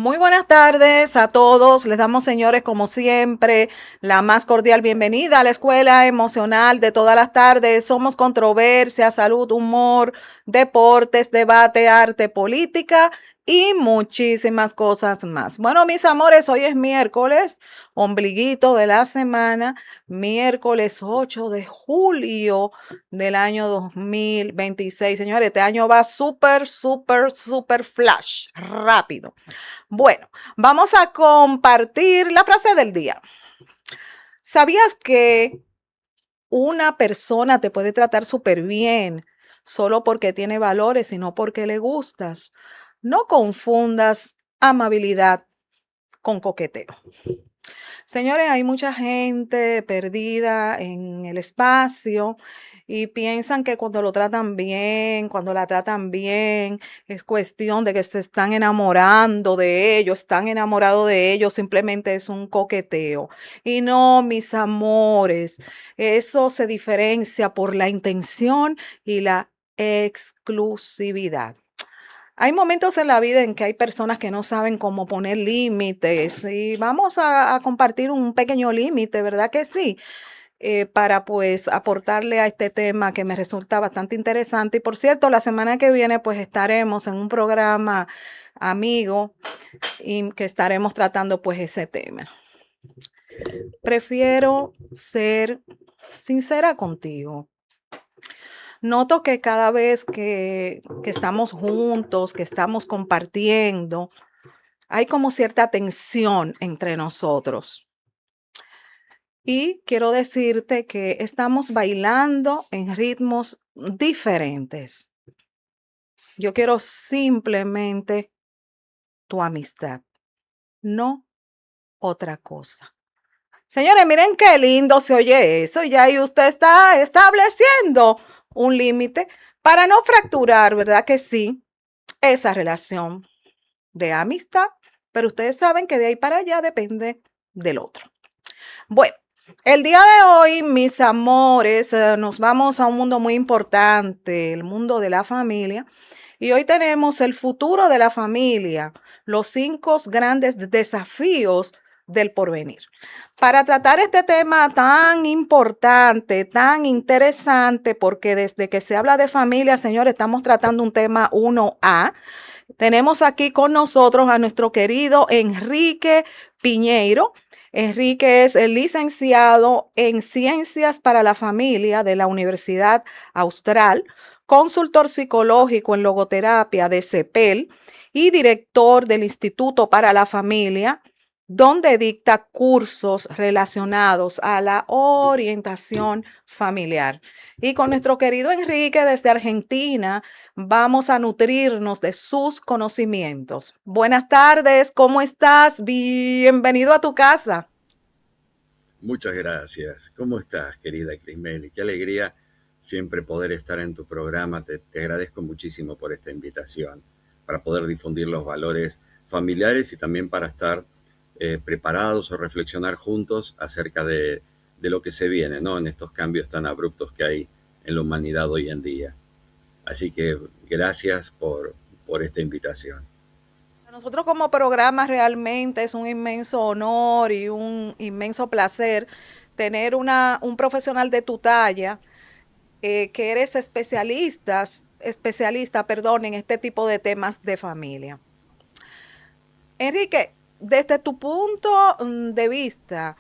Muy buenas tardes a todos. Les damos, señores, como siempre, la más cordial bienvenida a la escuela emocional de todas las tardes. Somos controversia, salud, humor, deportes, debate, arte, política y muchísimas cosas más. Bueno, mis amores, hoy es miércoles, ombliguito de la semana, miércoles 8 de julio del año 2026. Señores, este año va súper, súper, súper flash, rápido. Bueno, vamos a compartir la frase del día. ¿Sabías que una persona te puede tratar súper bien solo porque tiene valores y no porque le gustas? No confundas amabilidad con coqueteo. Señores, hay mucha gente perdida en el espacio y piensan que cuando lo tratan bien, cuando la tratan bien, es cuestión de que se están enamorando de ellos, están enamorados de ellos, simplemente es un coqueteo. Y no, mis amores, eso se diferencia por la intención y la exclusividad. Hay momentos en la vida en que hay personas que no saben cómo poner límites y vamos a compartir un pequeño límite, ¿verdad que sí? Para pues aportarle a este tema que me resulta bastante interesante. Y por cierto, la semana que viene pues estaremos en un programa amigo y que estaremos tratando pues ese tema. Prefiero ser sincera contigo. Noto que cada vez que estamos juntos, que estamos compartiendo, hay como cierta tensión entre nosotros. Y quiero decirte que estamos bailando en ritmos diferentes. Yo quiero simplemente tu amistad, no otra cosa. Señores, miren qué lindo se oye eso. Ya ahí usted está estableciendo un límite para no fracturar, ¿verdad que sí? Esa relación de amistad, pero ustedes saben que de ahí para allá depende del otro. Bueno, el día de hoy, mis amores, nos vamos a un mundo muy importante, el mundo de la familia. Y hoy tenemos el futuro de la familia, los 5 grandes desafíos del porvenir. Para tratar este tema tan importante, tan interesante, porque desde que se habla de familia, señores, estamos tratando un tema 1A. Tenemos aquí con nosotros a nuestro querido Enrique Piñeiro. Enrique es el licenciado en Ciencias para la Familia de la Universidad Austral, consultor psicológico en logoterapia de CEPEL y director del Instituto para la Familia, donde dicta cursos relacionados a la orientación familiar. Y con nuestro querido Enrique desde Argentina, vamos a nutrirnos de sus conocimientos. Buenas tardes, ¿cómo estás? Bienvenido a tu casa. Muchas gracias. ¿Cómo estás, querida Crismeli? Qué alegría siempre poder estar en tu programa. Te agradezco muchísimo por esta invitación, para poder difundir los valores familiares y también para estar preparados o reflexionar juntos acerca de lo que se viene, ¿no? En estos cambios tan abruptos que hay en la humanidad hoy en día. Así que gracias por esta invitación. Para nosotros como programa realmente es un inmenso honor y un inmenso placer tener un profesional de tu talla, que eres especialista, perdón, en este tipo de temas de familia. Enrique, desde tu punto de vista,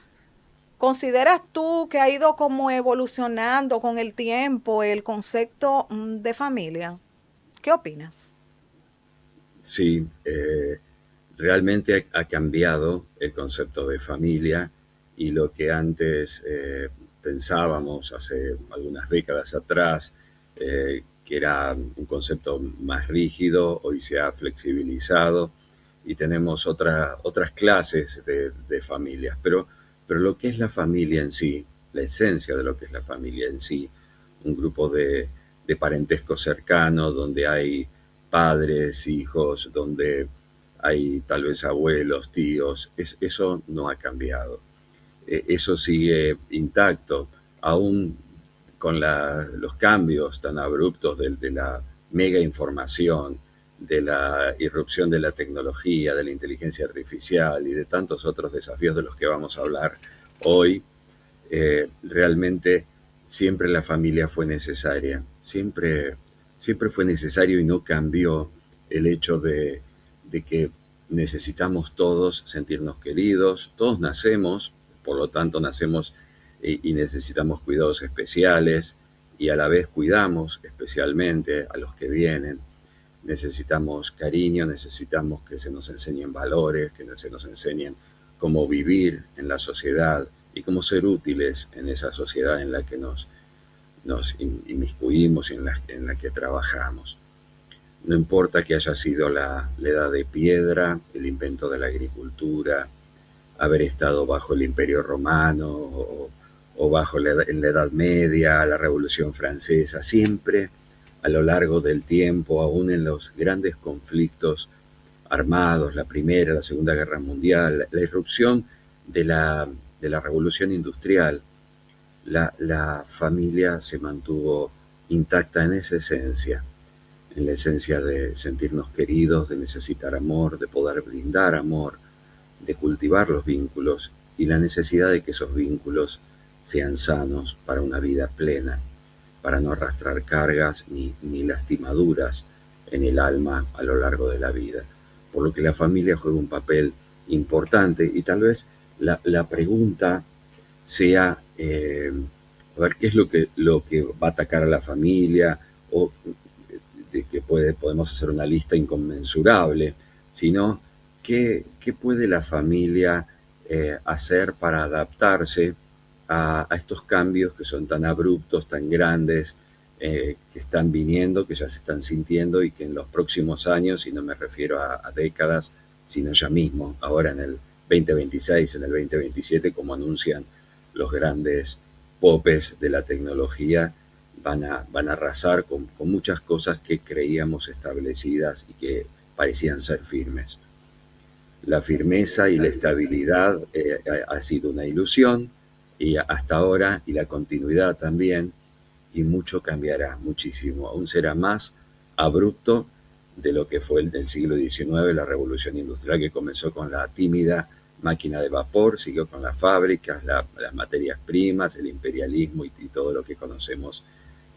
¿consideras tú que ha ido como evolucionando con el tiempo el concepto de familia? ¿Qué opinas? Sí, realmente ha cambiado el concepto de familia y lo que antes pensábamos hace algunas décadas atrás, que era un concepto más rígido, hoy se ha flexibilizado y tenemos otras clases de familias. Pero lo que es la familia en sí, la esencia de lo que es la familia en sí, un grupo de parentesco cercano donde hay padres, hijos, donde hay tal vez abuelos, tíos, eso no ha cambiado. Eso sigue intacto, aún con los cambios tan abruptos de la mega información, de la irrupción de la tecnología, de la inteligencia artificial y de tantos otros desafíos de los que vamos a hablar hoy, realmente siempre la familia fue necesaria, siempre fue necesario y no cambió el hecho de que necesitamos todos sentirnos queridos, todos nacemos, por lo tanto nacemos y necesitamos cuidados especiales y a la vez cuidamos especialmente a los que vienen. Necesitamos cariño, necesitamos que se nos enseñen valores, que se nos enseñen cómo vivir en la sociedad y cómo ser útiles en esa sociedad en la que nos inmiscuimos y en la que trabajamos. No importa que haya sido la edad de piedra, el invento de la agricultura, haber estado bajo el Imperio Romano o bajo en la Edad Media, la Revolución Francesa, siempre a lo largo del tiempo, aún en los grandes conflictos armados, la Primera, la Segunda Guerra Mundial, la irrupción de la Revolución Industrial, la familia se mantuvo intacta en la esencia de sentirnos queridos, de necesitar amor, de poder brindar amor, de cultivar los vínculos y la necesidad de que esos vínculos sean sanos para una vida plena, para no arrastrar cargas ni lastimaduras en el alma a lo largo de la vida. Por lo que la familia juega un papel importante y tal vez la pregunta sea, a ver, ¿qué es lo que va a atacar a la familia? O de que podemos hacer una lista inconmensurable, sino qué puede la familia hacer para adaptarse a estos cambios que son tan abruptos, tan grandes, que están viniendo, que ya se están sintiendo y que en los próximos años, y no me refiero a décadas, sino ya mismo, ahora en el 2026, en el 2027, como anuncian los grandes popes de la tecnología, van a arrasar con muchas cosas que creíamos establecidas y que parecían ser firmes. La firmeza y la estabilidad ha sido una ilusión y hasta ahora, y la continuidad también, y mucho cambiará, muchísimo. Aún será más abrupto de lo que fue el del siglo XIX, la revolución industrial que comenzó con la tímida máquina de vapor, siguió con las fábricas, las materias primas, el imperialismo y todo lo que conocemos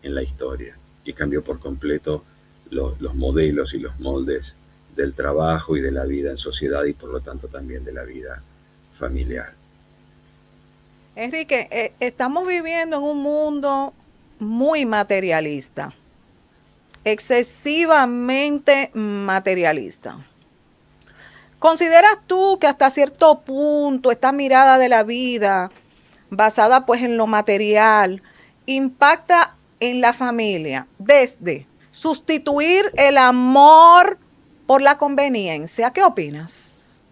en la historia, que cambió por completo los modelos y los moldes del trabajo y de la vida en sociedad y por lo tanto también de la vida familiar. Enrique, estamos viviendo en un mundo muy materialista, excesivamente materialista. ¿Consideras tú que hasta cierto punto esta mirada de la vida, basada pues en lo material, impacta en la familia desde sustituir el amor por la conveniencia? ¿Qué opinas?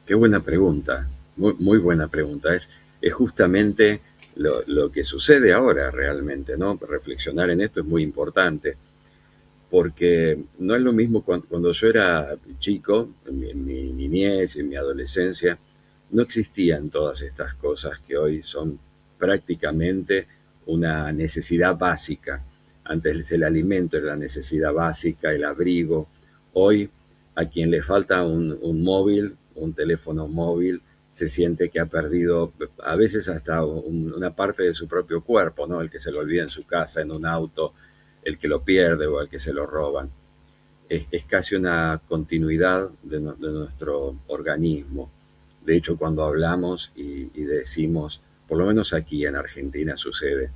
Qué buena pregunta, muy buena pregunta. Es justamente lo que sucede ahora realmente, ¿no? Reflexionar en esto es muy importante, porque no es lo mismo cuando yo era chico, en mi niñez, en mi adolescencia, no existían todas estas cosas que hoy son prácticamente una necesidad básica. Antes el alimento era la necesidad básica, el abrigo. Hoy a quien le falta un móvil, un teléfono móvil, se siente que ha perdido a veces hasta una parte de su propio cuerpo, ¿no? El que se lo olvida en su casa, en un auto, el que lo pierde o el que se lo roban. Es casi una continuidad de nuestro organismo. De hecho, cuando hablamos y decimos, por lo menos aquí en Argentina sucede,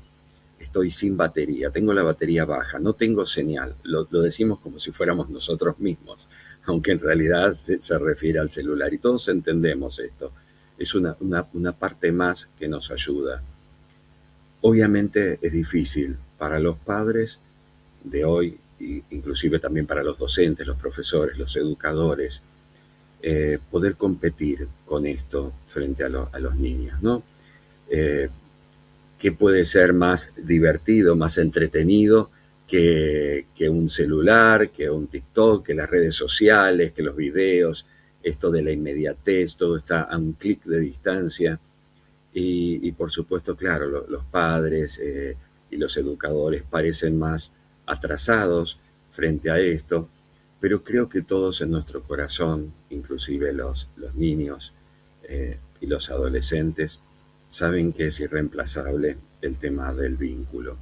estoy sin batería, tengo la batería baja, no tengo señal. Lo decimos como si fuéramos nosotros mismos, aunque en realidad se refiere al celular. Y todos entendemos esto. Es una parte más que nos ayuda. Obviamente es difícil para los padres de hoy, inclusive también para los docentes, los profesores, los educadores, poder competir con esto frente a los niños, ¿no? ¿Qué puede ser más divertido, más entretenido que un celular, que un TikTok, que las redes sociales, que los videos, esto de la inmediatez, todo está a un clic de distancia? Y por supuesto, claro, los padres y los educadores parecen más atrasados frente a esto, pero creo que todos en nuestro corazón, inclusive los niños y los adolescentes, saben que es irreemplazable el tema del vínculo.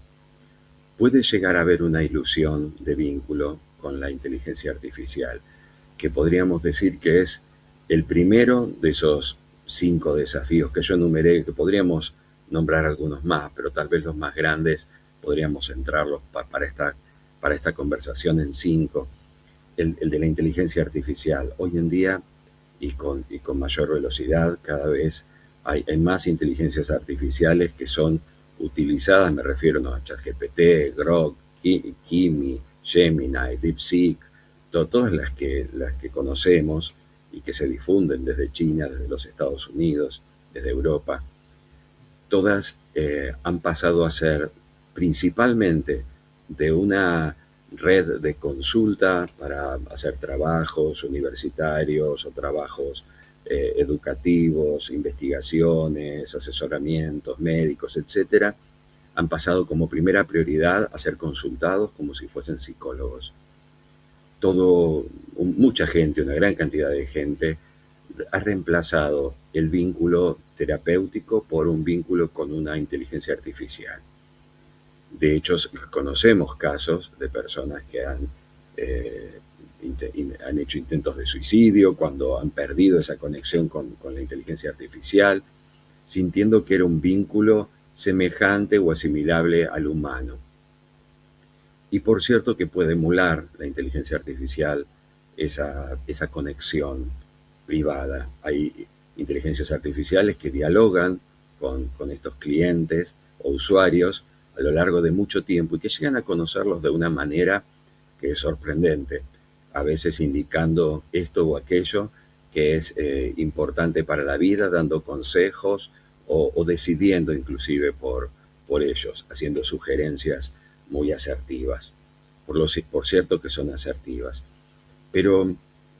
Puede llegar a haber una ilusión de vínculo con la inteligencia artificial, que podríamos decir que es el primero de esos 5 desafíos que yo enumeré, que podríamos nombrar algunos más, pero tal vez los más grandes podríamos centrarlos para esta conversación en 5. El de la inteligencia artificial. Hoy en día, y con mayor velocidad, cada vez hay más inteligencias artificiales que son utilizadas, me refiero, ¿no?, a ChatGPT, Grok, Kimi, Gemini, DeepSeek, todas las que conocemos y que se difunden desde China, desde los Estados Unidos, desde Europa. Todas han pasado a ser principalmente de una red de consulta para hacer trabajos universitarios o trabajos educativos, investigaciones, asesoramientos médicos, etcétera, han pasado como primera prioridad a ser consultados como si fuesen psicólogos. Mucha gente, una gran cantidad de gente, ha reemplazado el vínculo terapéutico por un vínculo con una inteligencia artificial. De hecho, conocemos casos de personas que han hecho intentos de suicidio cuando han perdido esa conexión con la inteligencia artificial, sintiendo que era un vínculo semejante o asimilable al humano. Y por cierto que puede emular la inteligencia artificial esa conexión privada. Hay inteligencias artificiales que dialogan con estos clientes o usuarios a lo largo de mucho tiempo y que llegan a conocerlos de una manera que es sorprendente, a veces indicando esto o aquello que es importante para la vida, dando consejos o decidiendo inclusive por ellos, haciendo sugerencias muy asertivas. Por cierto que son asertivas. Pero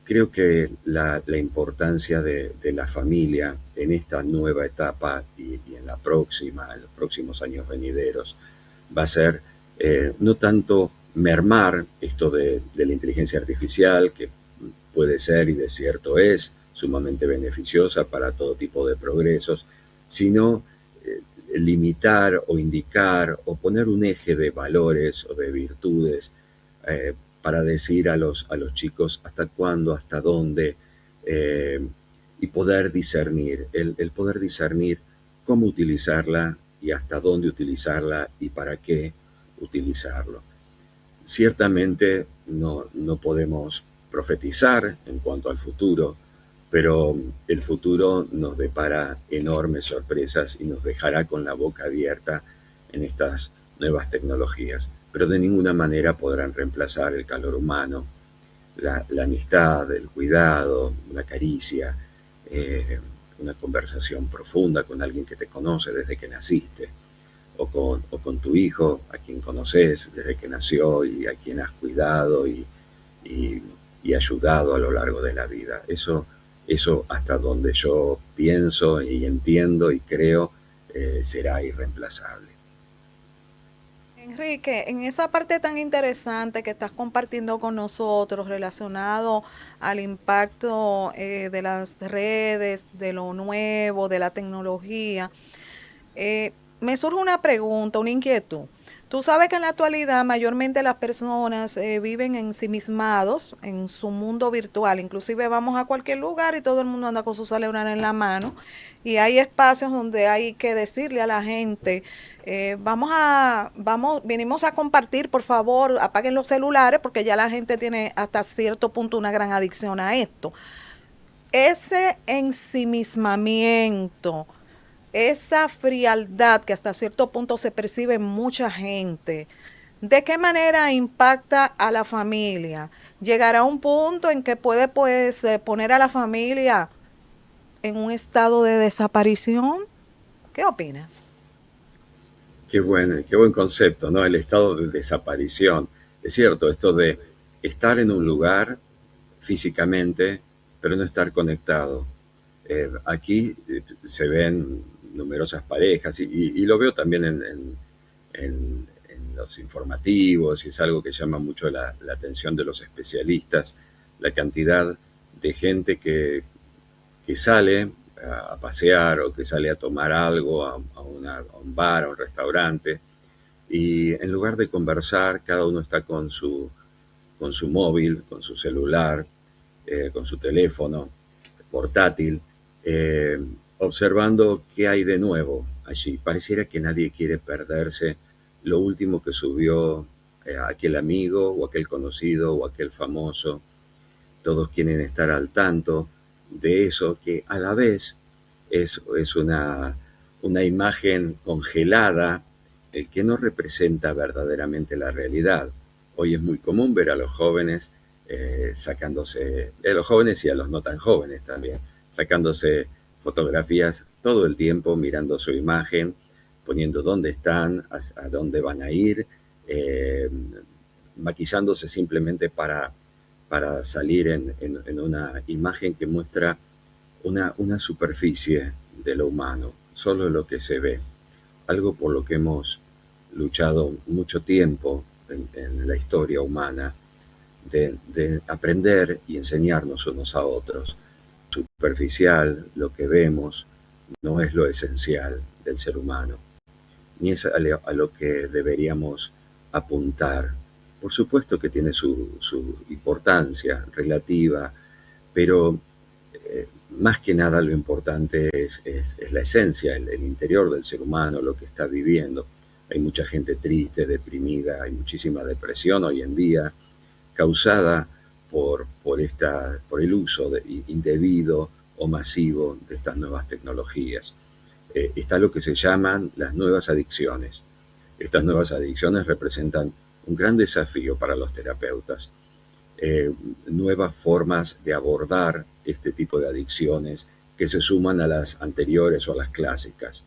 creo que la importancia de la familia en esta nueva etapa y en la próxima, en los próximos años venideros, va a ser no tanto mermar esto de la inteligencia artificial, que puede ser y de cierto es sumamente beneficiosa para todo tipo de progresos, sino limitar o indicar o poner un eje de valores o de virtudes para decir a los chicos hasta cuándo, hasta dónde, y poder discernir, el poder discernir cómo utilizarla y hasta dónde utilizarla y para qué utilizarlo. Ciertamente no podemos profetizar en cuanto al futuro, pero el futuro nos depara enormes sorpresas y nos dejará con la boca abierta en estas nuevas tecnologías, pero de ninguna manera podrán reemplazar el calor humano, la amistad, el cuidado, una caricia, una conversación profunda con alguien que te conoce desde que naciste, o con tu hijo, a quien conoces desde que nació y a quien has cuidado y ayudado a lo largo de la vida. Eso hasta donde yo pienso y entiendo y creo será irreemplazable. Enrique, en esa parte tan interesante que estás compartiendo con nosotros relacionado al impacto de las redes, de lo nuevo, de la tecnología, me surge una pregunta, una inquietud. Tú sabes que en la actualidad mayormente las personas viven ensimismados en su mundo virtual. Inclusive vamos a cualquier lugar y todo el mundo anda con su celular en la mano. Y hay espacios donde hay que decirle a la gente, venimos a compartir, por favor, apaguen los celulares porque ya la gente tiene hasta cierto punto una gran adicción a esto. Ese ensimismamiento, esa frialdad que hasta cierto punto se percibe en mucha gente, ¿de qué manera impacta a la familia? ¿Llegará un punto en que puede pues poner a la familia en un estado de desaparición? ¿Qué opinas? Qué buen concepto, ¿no? El estado de desaparición. Es cierto, esto de estar en un lugar físicamente, pero no estar conectado. Aquí se ven numerosas parejas y lo veo también en los informativos, y es algo que llama mucho la atención de los especialistas, la cantidad de gente que sale a pasear o que sale a tomar algo a un bar, a un restaurante, y en lugar de conversar, cada uno está con su móvil, con su celular, con su teléfono portátil, eh, observando qué hay de nuevo allí. Pareciera que nadie quiere perderse lo último que subió aquel amigo o aquel conocido o aquel famoso. Todos quieren estar al tanto de eso que a la vez es una imagen congelada que no representa verdaderamente la realidad. Hoy es muy común ver a los jóvenes sacándose, a los jóvenes y a los no tan jóvenes también, sacándose fotografías todo el tiempo, mirando su imagen, poniendo dónde están, a dónde van a ir, eh, maquillándose simplemente para salir en una imagen que muestra una superficie de lo humano, solo lo que se ve, algo por lo que hemos luchado mucho tiempo en la historia humana, de aprender y enseñarnos unos a otros. Superficial, lo que vemos, no es lo esencial del ser humano, ni es a lo que deberíamos apuntar. Por supuesto que tiene su importancia relativa, pero más que nada lo importante es la esencia, el interior del ser humano, lo que está viviendo. Hay mucha gente triste, deprimida, hay muchísima depresión hoy en día, causada por el uso indebido o masivo de estas nuevas tecnologías. Está lo que se llaman las nuevas adicciones. Estas nuevas adicciones representan un gran desafío para los terapeutas. Nuevas formas de abordar este tipo de adicciones que se suman a las anteriores o a las clásicas.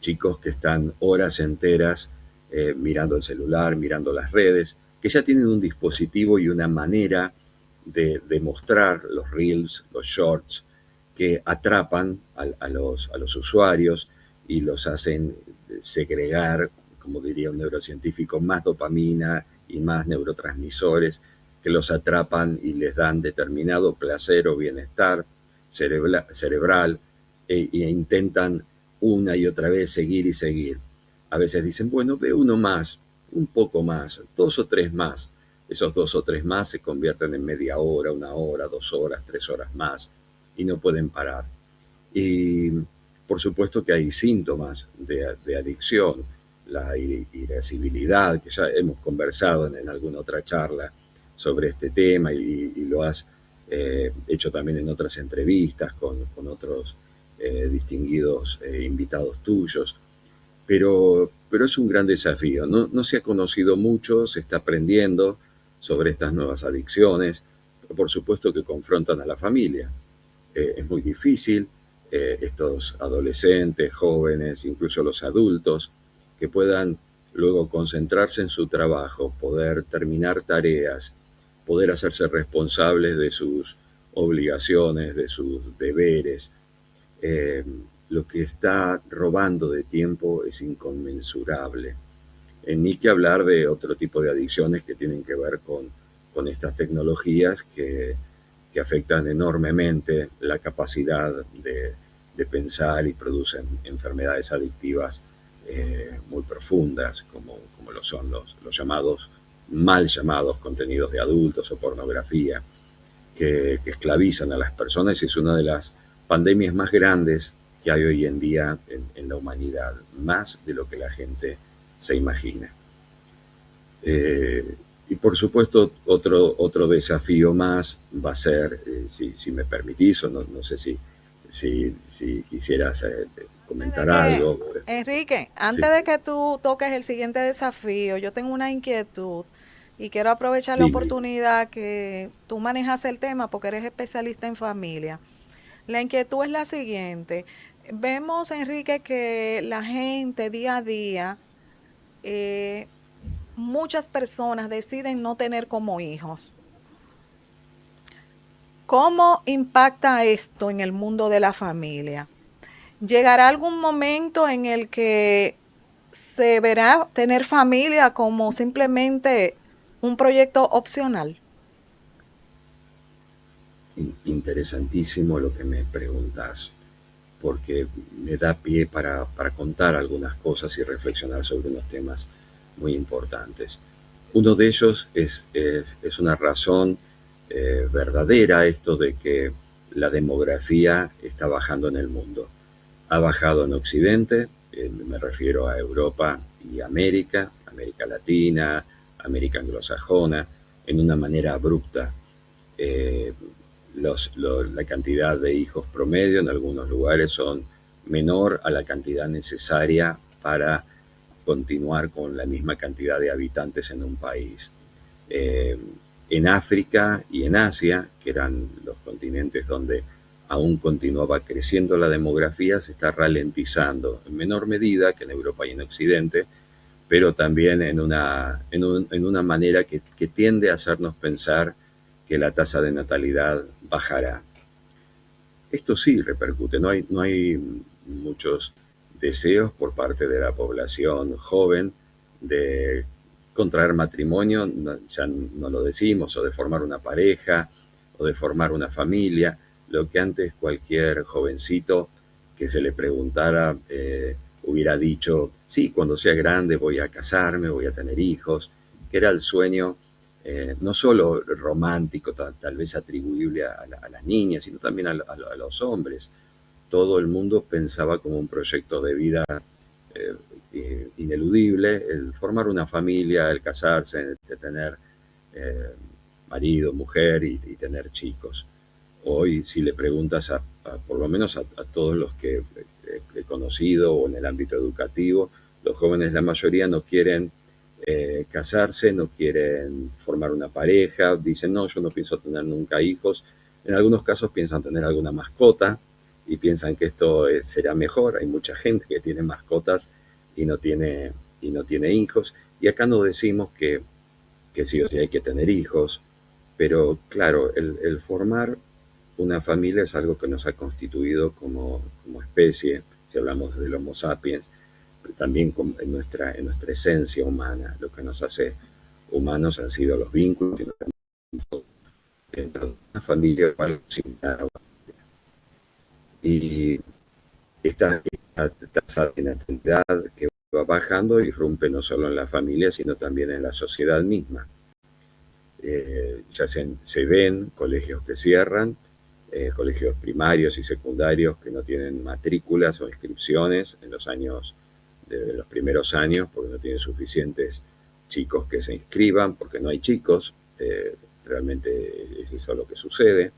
Chicos que están horas enteras mirando el celular, mirando las redes, que ya tienen un dispositivo y una manera de mostrar los reels, los shorts, que atrapan a los usuarios y los hacen segregar, como diría un neurocientífico, más dopamina y más neurotransmisores que los atrapan y les dan determinado placer o bienestar cerebral e intentan una y otra vez seguir y seguir. A veces dicen, bueno, ve uno más, un poco más, 2 o 3 más. Esos 2 o 3 más se convierten en media hora, 1 hora, 2 horas, 3 horas más y no pueden parar. Y por supuesto que hay síntomas de adicción, la irascibilidad, que ya hemos conversado en alguna otra charla sobre este tema y lo has hecho también en otras entrevistas con otros distinguidos invitados tuyos, pero es un gran desafío. No se ha conocido mucho, se está aprendiendo sobre estas nuevas adicciones, pero por supuesto que confrontan a la familia. Es muy difícil estos adolescentes, jóvenes, incluso los adultos, que puedan luego concentrarse en su trabajo, poder terminar tareas, poder hacerse responsables de sus obligaciones, de sus deberes. Lo que está robando de tiempo es inconmensurable. Ni que hablar de otro tipo de adicciones que tienen que ver con estas tecnologías que afectan enormemente la capacidad de pensar y producen enfermedades adictivas muy profundas, como lo son los llamados, mal llamados contenidos de adultos o pornografía, que esclavizan a las personas y es una de las pandemias más grandes que hay hoy en día en la humanidad, más de lo que la gente se imagina. Y por supuesto, otro desafío más va a ser, si me permitís, o no sé si quisieras Antes comentar de algo. Enrique, Sí, antes de que tú toques el siguiente desafío, yo tengo una inquietud y quiero aprovechar la dime. oportunidad que tú manejas el tema porque eres especialista en familia. La inquietud es la siguiente. Vemos, Enrique, que la gente día a día, eh, muchas personas deciden no tener como hijos. ¿Cómo impacta esto en el mundo de la familia? ¿Llegará algún momento en el que ¿Se verá tener familia como simplemente un proyecto opcional? Interesantísimo lo que me preguntas, porque me da pie para contar algunas cosas y reflexionar sobre unos temas muy importantes. Uno de ellos es una razón verdadera, esto de que la demografía está bajando en el mundo. Ha bajado en Occidente, me refiero a Europa y América, América Latina, América anglosajona, en una manera abrupta. Eh, la cantidad de hijos promedio en algunos lugares son menor a la cantidad necesaria para continuar con la misma cantidad de habitantes en un país. Eh, en África y en Asia, que eran los continentes donde aún continuaba creciendo la demografía, se está ralentizando en menor medida que en Europa y en Occidente, pero también en una manera que tiende a hacernos pensar que la tasa de natalidad bajará. Esto sí repercute, no hay muchos deseos por parte de la población joven de contraer matrimonio, ya no lo decimos, o de formar una pareja, o de formar una familia, lo que antes cualquier jovencito que se le preguntara hubiera dicho, sí, cuando sea grande voy a casarme, voy a tener hijos, que era el sueño no solo romántico, tal vez atribuible a las niñas, sino también a los hombres. Todo el mundo pensaba como un proyecto de vida ineludible, el formar una familia, el casarse, el tener eh, marido, mujer y tener chicos. Hoy, si le preguntas por lo menos a todos los que he conocido o en el ámbito educativo, los jóvenes, la mayoría no quieren casarse, no quieren formar una pareja, dicen, no, yo no pienso tener nunca hijos. En algunos casos piensan tener alguna mascota y piensan que esto será mejor. Hay mucha gente que tiene mascotas y y no tiene hijos. Y acá no decimos que sí o sí hay que tener hijos, pero claro, el formar una familia es algo que nos ha constituido como especie, si hablamos del Homo sapiens, también en nuestra esencia humana. Lo que nos hace humanos han sido los vínculos y dentro de una familia o algo similar. Y esta tasa de natalidad que va bajando irrumpe no solo en la familia, sino también en la sociedad misma. Ya se ven colegios que cierran, colegios primarios y secundarios que no tienen matrículas o inscripciones en de los primeros años, porque no tienen suficientes chicos que se inscriban, porque no hay chicos, realmente es eso lo que sucede.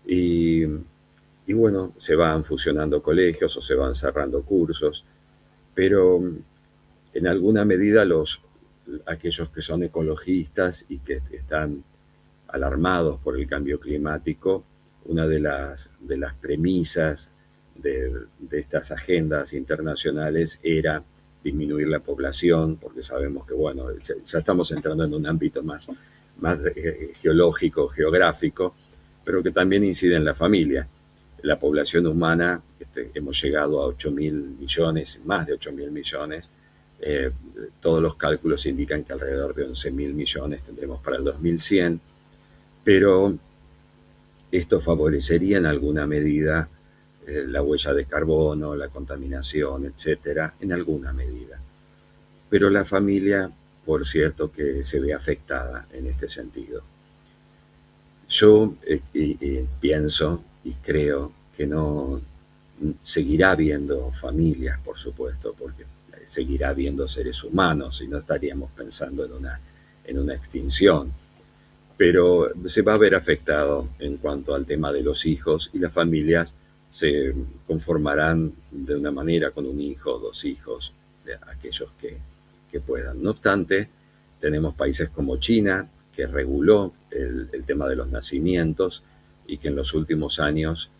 Y, y bueno, se van fusionando colegios o se van cerrando cursos, pero en alguna medida aquellos que son ecologistas y que están alarmados por el cambio climático, una de las premisas de estas agendas internacionales era disminuir la población, porque sabemos que, bueno, ya estamos entrando en un ámbito más geológico, geográfico, pero que también incide en la familia. La población humana, hemos llegado a 8.000 millones, más de 8.000 millones, eh, todos los cálculos indican que alrededor de 11.000 millones tendremos para el 2100, pero esto favorecería en alguna medida la huella de carbono, la contaminación, etcétera, en alguna medida. Pero la familia, por cierto, que se ve afectada en este sentido. Yo pienso y creo que no seguirá habiendo familias, por supuesto, porque seguirá habiendo seres humanos y no estaríamos pensando en una extinción, pero se va a ver afectado en cuanto al tema de los hijos y las familias se conformarán de una manera con un hijo, dos hijos, de aquellos que puedan. No obstante, tenemos países como China, que reguló el tema de los nacimientos y que en los últimos años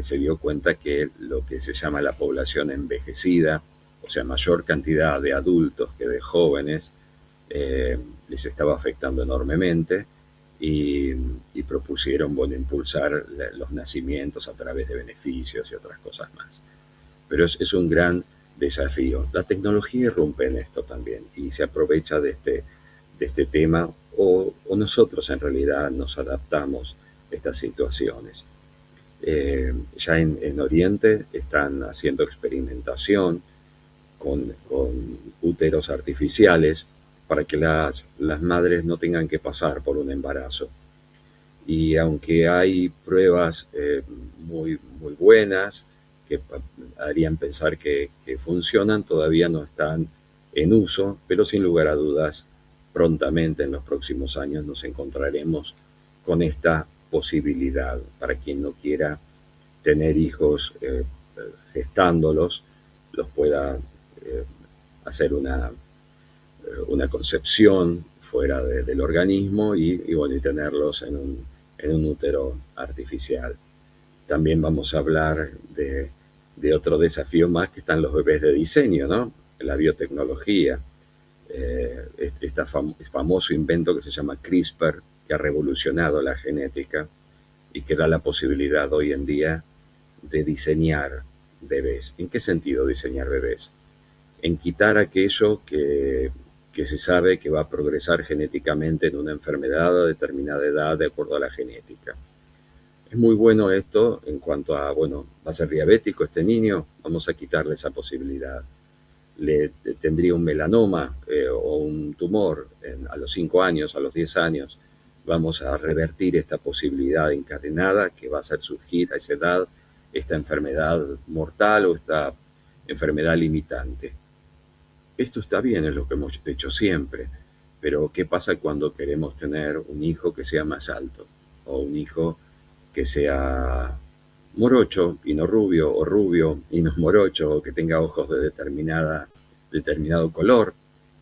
se dio cuenta que lo que se llama la población envejecida, o sea, mayor cantidad de adultos que de jóvenes, les estaba afectando enormemente y propusieron, bueno, impulsar los nacimientos a través de beneficios y otras cosas más. Pero es un gran desafío. La tecnología irrumpe en esto también y se aprovecha de este tema o nosotros en realidad nos adaptamos a estas situaciones. Ya en Oriente están haciendo experimentación con úteros artificiales para que las madres no tengan que pasar por un embarazo. Y aunque hay pruebas muy buenas que harían pensar que funcionan, todavía no están en uso, pero sin lugar a dudas, prontamente en los próximos años nos encontraremos con esta posibilidad para quien no quiera tener hijos gestándolos, los pueda hacer una concepción fuera del organismo y bueno, y tenerlos en un útero artificial. También vamos a hablar de otro desafío más que están los bebés de diseño, ¿no? La biotecnología, este famoso invento que se llama CRISPR, que ha revolucionado la genética y que da la posibilidad hoy en día de diseñar bebés. ¿En qué sentido diseñar bebés? En quitar aquello que se sabe que va a progresar genéticamente en una enfermedad a determinada edad de acuerdo a la genética. Es muy bueno esto en cuanto a, bueno, va a ser diabético este niño, vamos a quitarle esa posibilidad. Tendría un melanoma o un tumor a los 5 años, a los 10 años, vamos a revertir esta posibilidad encadenada que va a hacer surgir a esa edad esta enfermedad mortal o esta enfermedad limitante. Esto está bien, es lo que hemos hecho siempre, pero ¿qué pasa cuando queremos tener un hijo que sea más alto? O un hijo que sea morocho y no rubio, o rubio y no morocho, o que tenga ojos de determinado color.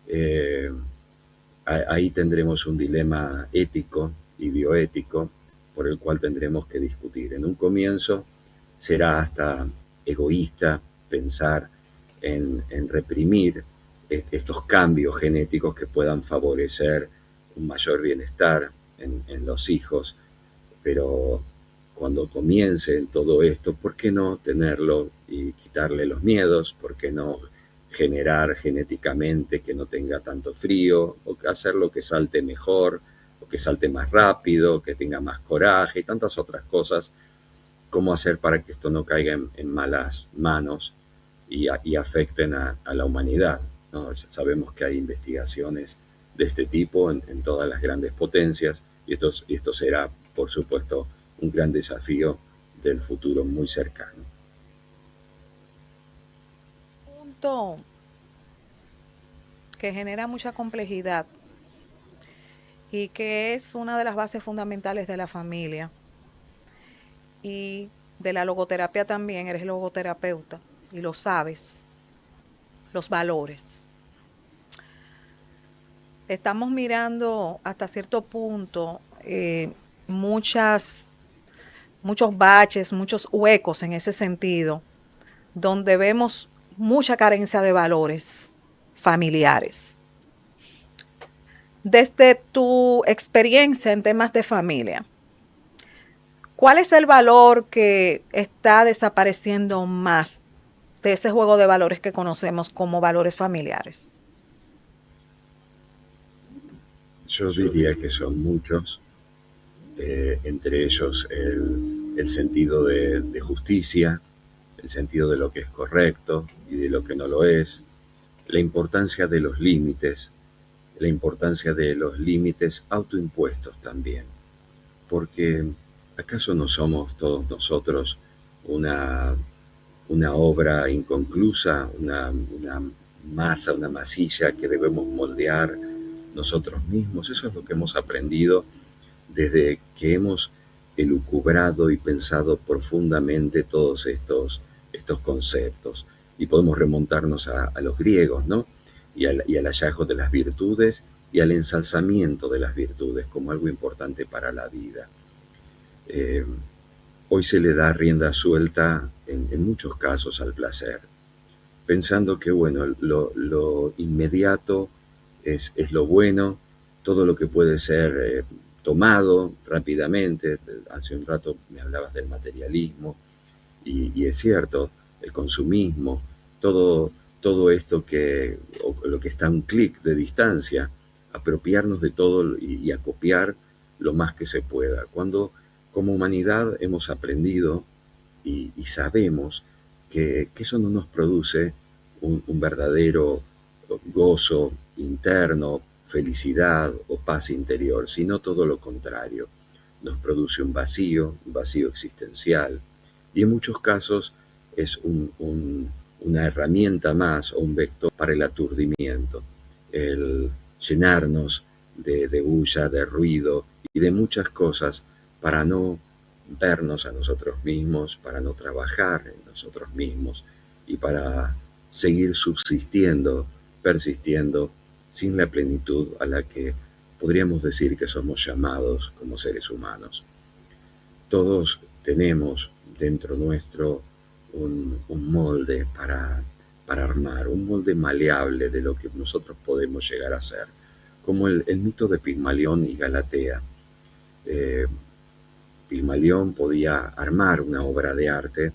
Eh, Ahí tendremos un dilema ético y bioético por el cual tendremos que discutir. En un comienzo será hasta egoísta pensar en reprimir estos cambios genéticos que puedan favorecer un mayor bienestar en los hijos, pero cuando comience todo esto, ¿por qué no tenerlo y quitarle los miedos? ¿Por qué no generar genéticamente que no tenga tanto frío, o hacerlo que salte mejor, o que salte más rápido, que tenga más coraje y tantas otras cosas? ¿Cómo hacer para que esto no caiga en malas manos y afecten a la humanidad? ¿No? Ya sabemos que hay investigaciones de este tipo en todas las grandes potencias y esto será, por supuesto, un gran desafío del futuro muy cercano. Punto que genera mucha complejidad y que es una de las bases fundamentales de la familia y de la logoterapia también. Eres logoterapeuta y lo sabes, los valores. Estamos mirando hasta cierto punto muchos baches, muchos huecos en ese sentido, donde vemos mucha carencia de valores familiares. Desde tu experiencia en temas de familia, ¿cuál es el valor que está desapareciendo más de ese juego de valores que conocemos como valores familiares? Yo diría que son muchos, entre ellos el sentido de justicia, el sentido de lo que es correcto y de lo que no lo es, la importancia de los límites, la importancia de los límites autoimpuestos también, porque ¿acaso no somos todos nosotros una, una obra inconclusa, una masa, una masilla que debemos moldear nosotros mismos? Eso es lo que hemos aprendido desde que hemos elucubrado y pensado profundamente todos estos conceptos. Y podemos remontarnos a los griegos, ¿no? Y al hallazgo de las virtudes y al ensalzamiento de las virtudes como algo importante para la vida. Eh, Hoy se le da rienda suelta en muchos casos al placer, pensando que bueno, lo inmediato es lo bueno, todo lo que puede ser tomado rápidamente. Hace un rato me hablabas del materialismo y es cierto, el consumismo, todo todo esto o lo que está a un clic de distancia, apropiarnos de todo y acopiar lo más que se pueda. Cuando como humanidad hemos aprendido y sabemos que eso no nos produce un verdadero gozo interno, felicidad o paz interior, sino todo lo contrario. Nos produce un vacío existencial, y en muchos casos es una herramienta más o un vector para el aturdimiento, el llenarnos de bulla, de ruido y de muchas cosas para no vernos a nosotros mismos, para no trabajar en nosotros mismos y para seguir subsistiendo, persistiendo sin la plenitud a la que podríamos decir que somos llamados como seres humanos. Todos tenemos dentro nuestro un molde para armar, un molde maleable de lo que nosotros podemos llegar a ser, como el mito de Pigmalión y Galatea. Eh, Pigmalión podía armar una obra de arte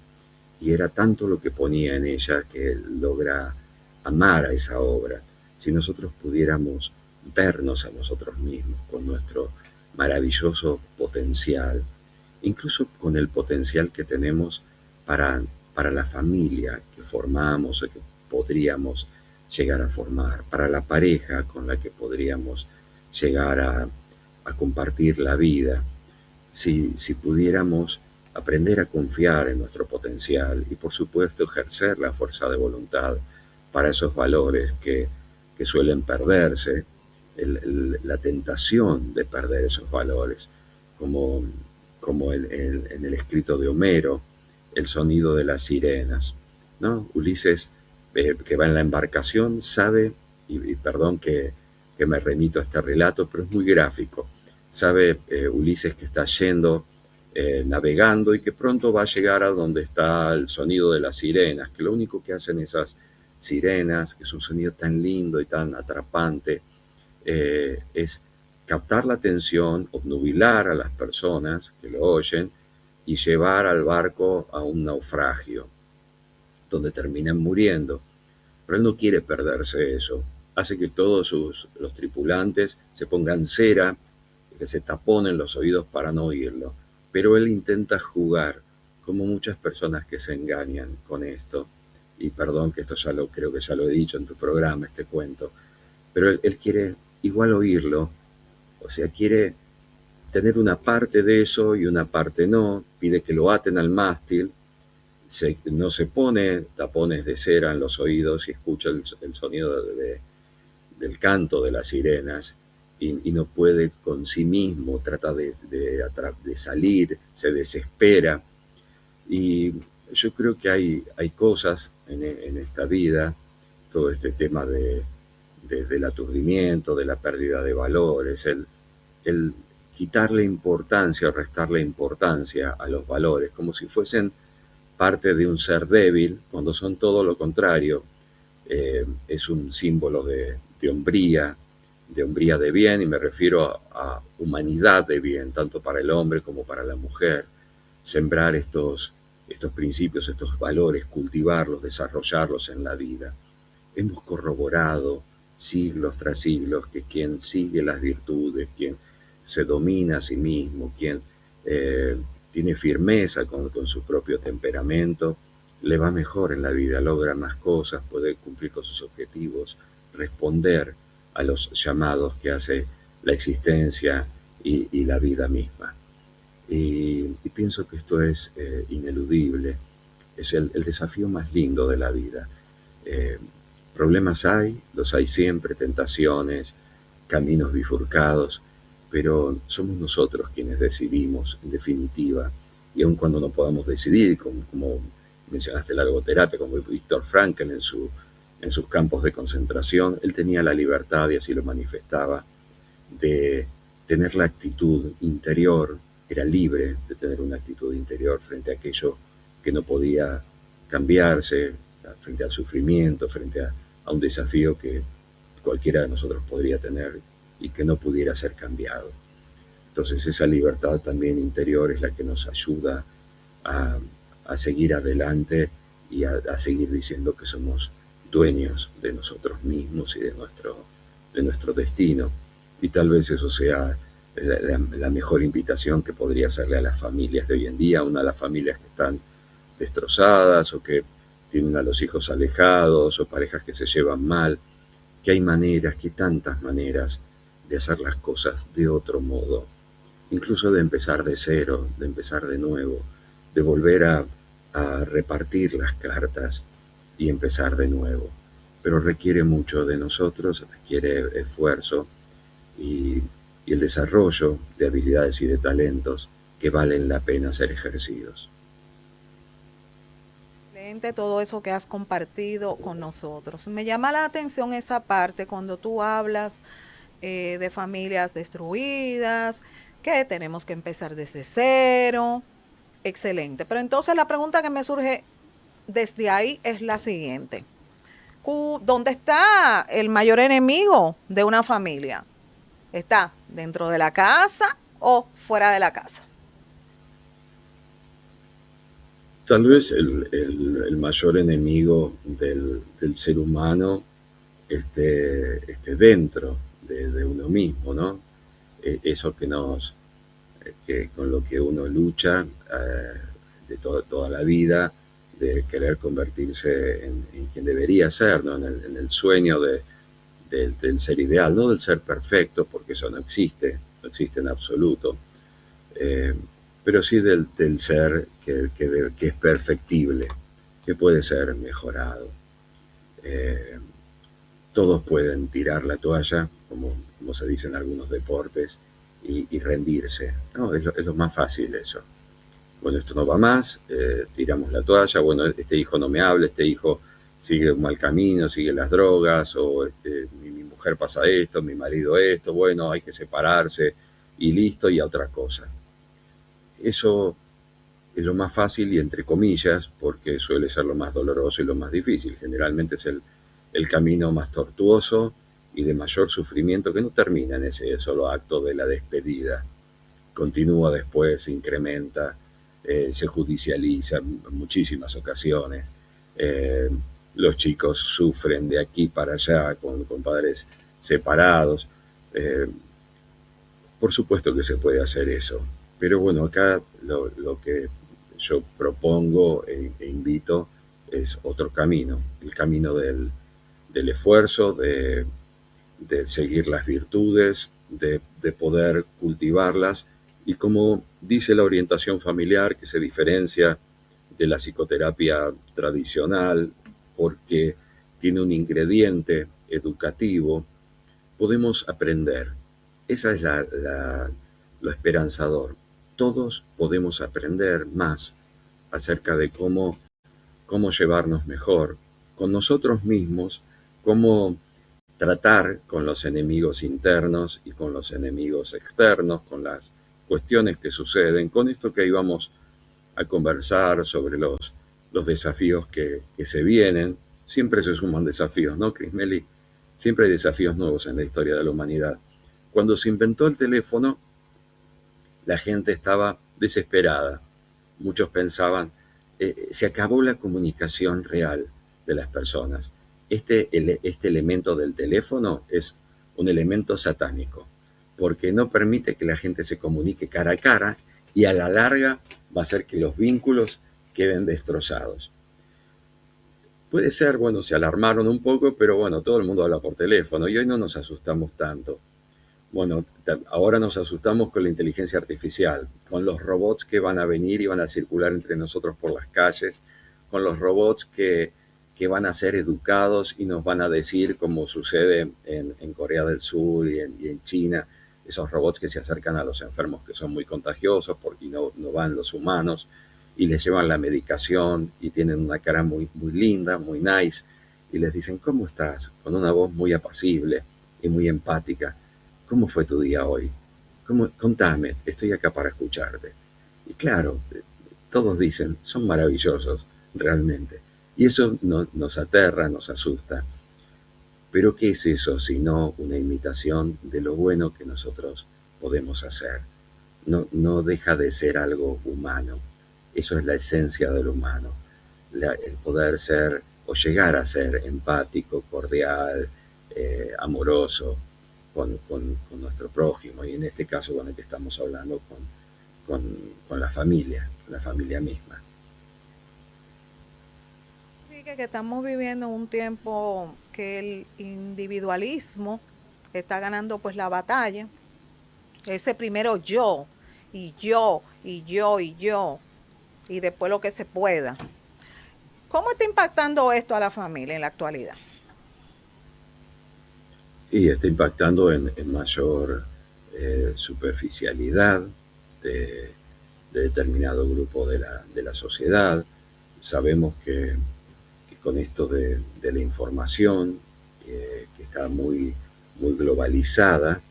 y era tanto lo que ponía en ella que logra amar a esa obra. Si nosotros pudiéramos vernos a nosotros mismos con nuestro maravilloso potencial, incluso con el potencial que tenemos para, para la familia que formamos o que podríamos llegar a formar, para la pareja con la que podríamos llegar a compartir la vida, si pudiéramos aprender a confiar en nuestro potencial y por supuesto ejercer la fuerza de voluntad para esos valores que suelen perderse, la tentación de perder esos valores, como, como en el escrito de Homero, el sonido de las sirenas, ¿no? Ulises, que va en la embarcación, sabe, y perdón que me remito a este relato, pero es muy gráfico, sabe Ulises que está yendo, navegando y que pronto va a llegar a donde está el sonido de las sirenas, que lo único que hacen esas sirenas, que es un sonido tan lindo y tan atrapante, es captar la atención, obnubilar a las personas que lo oyen y llevar al barco a un naufragio, donde terminan muriendo. Pero él no quiere perderse eso. Hace que todos los tripulantes se pongan cera, que se taponen los oídos para no oírlo. Pero él intenta jugar, como muchas personas que se engañan con esto. Y perdón que esto creo que ya lo he dicho en tu programa, este cuento. Pero él quiere igual oírlo, o sea, quiere tener una parte de eso y una parte no, pide que lo aten al mástil, no se pone tapones de cera en los oídos y escucha el sonido del canto de las sirenas y no puede con sí mismo, trata de salir, se desespera. Y yo creo que hay cosas en esta vida, todo este tema del aturdimiento, de la pérdida de valores, el quitarle importancia o restarle importancia a los valores, como si fuesen parte de un ser débil, cuando son todo lo contrario. Es un símbolo de hombría, de hombría de bien, y me refiero a humanidad de bien, tanto para el hombre como para la mujer. Sembrar estos principios, estos valores, cultivarlos, desarrollarlos en la vida. Hemos corroborado siglos tras siglos que quien sigue las virtudes, quien se domina a sí mismo, quien tiene firmeza con su propio temperamento, le va mejor en la vida, logra más cosas, puede cumplir con sus objetivos, responder a los llamados que hace la existencia y la vida misma. Y pienso que esto es ineludible, es el desafío más lindo de la vida. Problemas hay, los hay siempre, tentaciones, caminos bifurcados, pero somos nosotros quienes decidimos, en definitiva, y aun cuando no podamos decidir, como mencionaste la logoterapia, como Víctor Frankl en sus campos de concentración, él tenía la libertad, y así lo manifestaba, de tener la actitud interior, era libre de tener una actitud interior frente a aquello que no podía cambiarse, frente al sufrimiento, frente a un desafío que cualquiera de nosotros podría tener y que no pudiera ser cambiado. Entonces esa libertad también interior es la que nos ayuda a seguir adelante y a seguir diciendo que somos dueños de nosotros mismos y de nuestro destino. Y tal vez eso sea la mejor invitación que podría hacerle a las familias de hoy en día, una de las familias que están destrozadas o que tienen a los hijos alejados o parejas que se llevan mal, que hay maneras, que tantas maneras de hacer las cosas de otro modo, incluso de empezar de cero, de empezar de nuevo, de volver a repartir las cartas y empezar de nuevo. Pero requiere mucho de nosotros, requiere esfuerzo y, y el desarrollo de habilidades y de talentos que valen la pena ser ejercidos. Excelente todo eso que has compartido con nosotros. Me llama la atención esa parte cuando tú hablas de familias destruidas, que tenemos que empezar desde cero. Excelente. Pero entonces la pregunta que me surge desde ahí es la siguiente. ¿Dónde está el mayor enemigo de una familia? ¿Está dentro de la casa o fuera de la casa? Tal vez el mayor enemigo del ser humano esté dentro de uno mismo, ¿no? Eso que con lo que uno lucha de toda la vida, de querer convertirse en quien debería ser, ¿no? En el sueño del ser ideal, no del ser perfecto, porque eso no existe, no existe en absoluto, eh, pero sí del ser que es perfectible, que puede ser mejorado. Eh, Todos pueden tirar la toalla, como se dice en algunos deportes, y rendirse. No, es lo más fácil eso. Bueno, esto no va más, tiramos la toalla, bueno, este hijo no me habla, este hijo sigue un mal camino, sigue las drogas, o mi mujer pasa esto, mi marido esto, bueno, hay que separarse y listo, y a otra cosa. Eso es lo más fácil y entre comillas, porque suele ser lo más doloroso y lo más difícil. Generalmente es el camino más tortuoso y de mayor sufrimiento, que no termina en ese solo acto de la despedida. Continúa después, se incrementa, se judicializa en muchísimas ocasiones. Eh, los chicos sufren de aquí para allá con padres separados. Eh, por supuesto que se puede hacer eso, pero bueno, acá lo que yo propongo e invito es otro camino, el camino del esfuerzo, de seguir las virtudes, de poder cultivarlas y como dice la orientación familiar, que se diferencia de la psicoterapia tradicional porque tiene un ingrediente educativo, podemos aprender. Esa es lo esperanzador. Todos podemos aprender más acerca de cómo llevarnos mejor con nosotros mismos, cómo tratar con los enemigos internos y con los enemigos externos, con las cuestiones que suceden, con esto que íbamos a conversar sobre los desafíos que se vienen. Siempre se suman desafíos, ¿no, Crismeli? Siempre hay desafíos nuevos en la historia de la humanidad. Cuando se inventó el teléfono, la gente estaba desesperada. Muchos pensaban, se acabó la comunicación real de las personas. Este elemento del teléfono es un elemento satánico, porque no permite que la gente se comunique cara a cara y a la larga va a hacer que los vínculos queden destrozados. Puede ser, bueno, se alarmaron un poco, pero bueno, todo el mundo habla por teléfono y hoy no nos asustamos tanto. Bueno, ahora nos asustamos con la inteligencia artificial, con los robots que van a venir y van a circular entre nosotros por las calles, con los robots que van a ser educados y nos van a decir, como sucede en Corea del Sur y en China, esos robots que se acercan a los enfermos que son muy contagiosos porque no van los humanos y les llevan la medicación y tienen una cara muy, muy linda, muy nice, y les dicen, ¿cómo estás? Con una voz muy apacible y muy empática. ¿Cómo fue tu día hoy? Contame, estoy acá para escucharte. Y claro, todos dicen, son maravillosos, realmente. Y eso nos aterra, nos asusta. Pero ¿qué es eso sino una imitación de lo bueno que nosotros podemos hacer? No deja de ser algo humano. Eso es la esencia del humano. El poder ser o llegar a ser empático, cordial, amoroso con nuestro prójimo, y en este caso con el que estamos hablando, con la familia misma. Enrique, que estamos viviendo un tiempo que el individualismo está ganando pues la batalla. Ese primero yo, y yo, y yo, y yo, y después lo que se pueda. ¿Cómo está impactando esto a la familia en la actualidad? Y está impactando en mayor superficialidad de determinado grupo de la sociedad. Sabemos que con esto de la información, que está muy globalizada,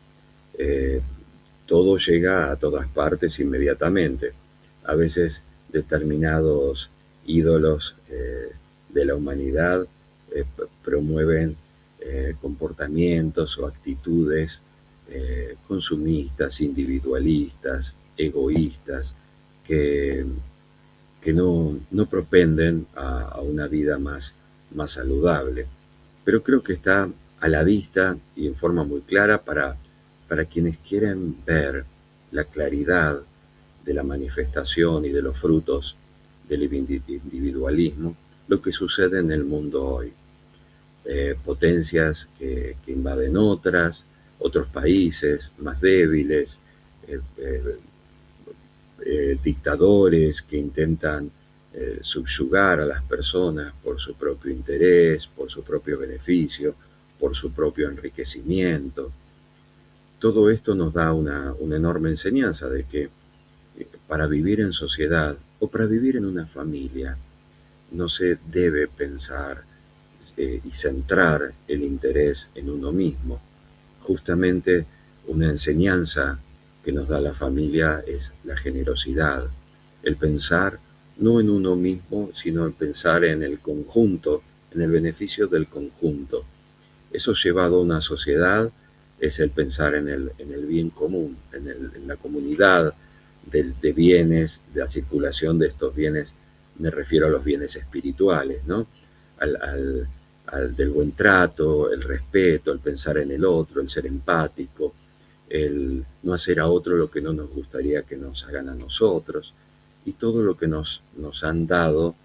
eh, todo llega a todas partes inmediatamente. A veces determinados ídolos de la humanidad promueven comportamientos o actitudes consumistas, individualistas, egoístas, que, que no propenden a una vida más saludable. Pero creo que está a la vista y en forma muy clara para quienes quieren ver la claridad de la manifestación y de los frutos del individualismo, lo que sucede en el mundo hoy. Potencias que invaden otros países más débiles, eh, eh, dictadores que intentan subyugar a las personas por su propio interés, por su propio beneficio, por su propio enriquecimiento. Todo esto nos da una enorme enseñanza de que para vivir en sociedad o para vivir en una familia no se debe pensar y centrar el interés en uno mismo. Justamente una enseñanza que nos da la familia es la generosidad, el pensar no en uno mismo, sino el pensar en el conjunto, en el beneficio del conjunto. Eso llevado a una sociedad es el pensar en el bien común, en la comunidad de bienes, de la circulación de estos bienes. Me refiero a los bienes espirituales, ¿no? Al del buen trato, el respeto, el pensar en el otro, el ser empático, el no hacer a otro lo que no nos gustaría que nos hagan a nosotros, y todo lo que nos han dado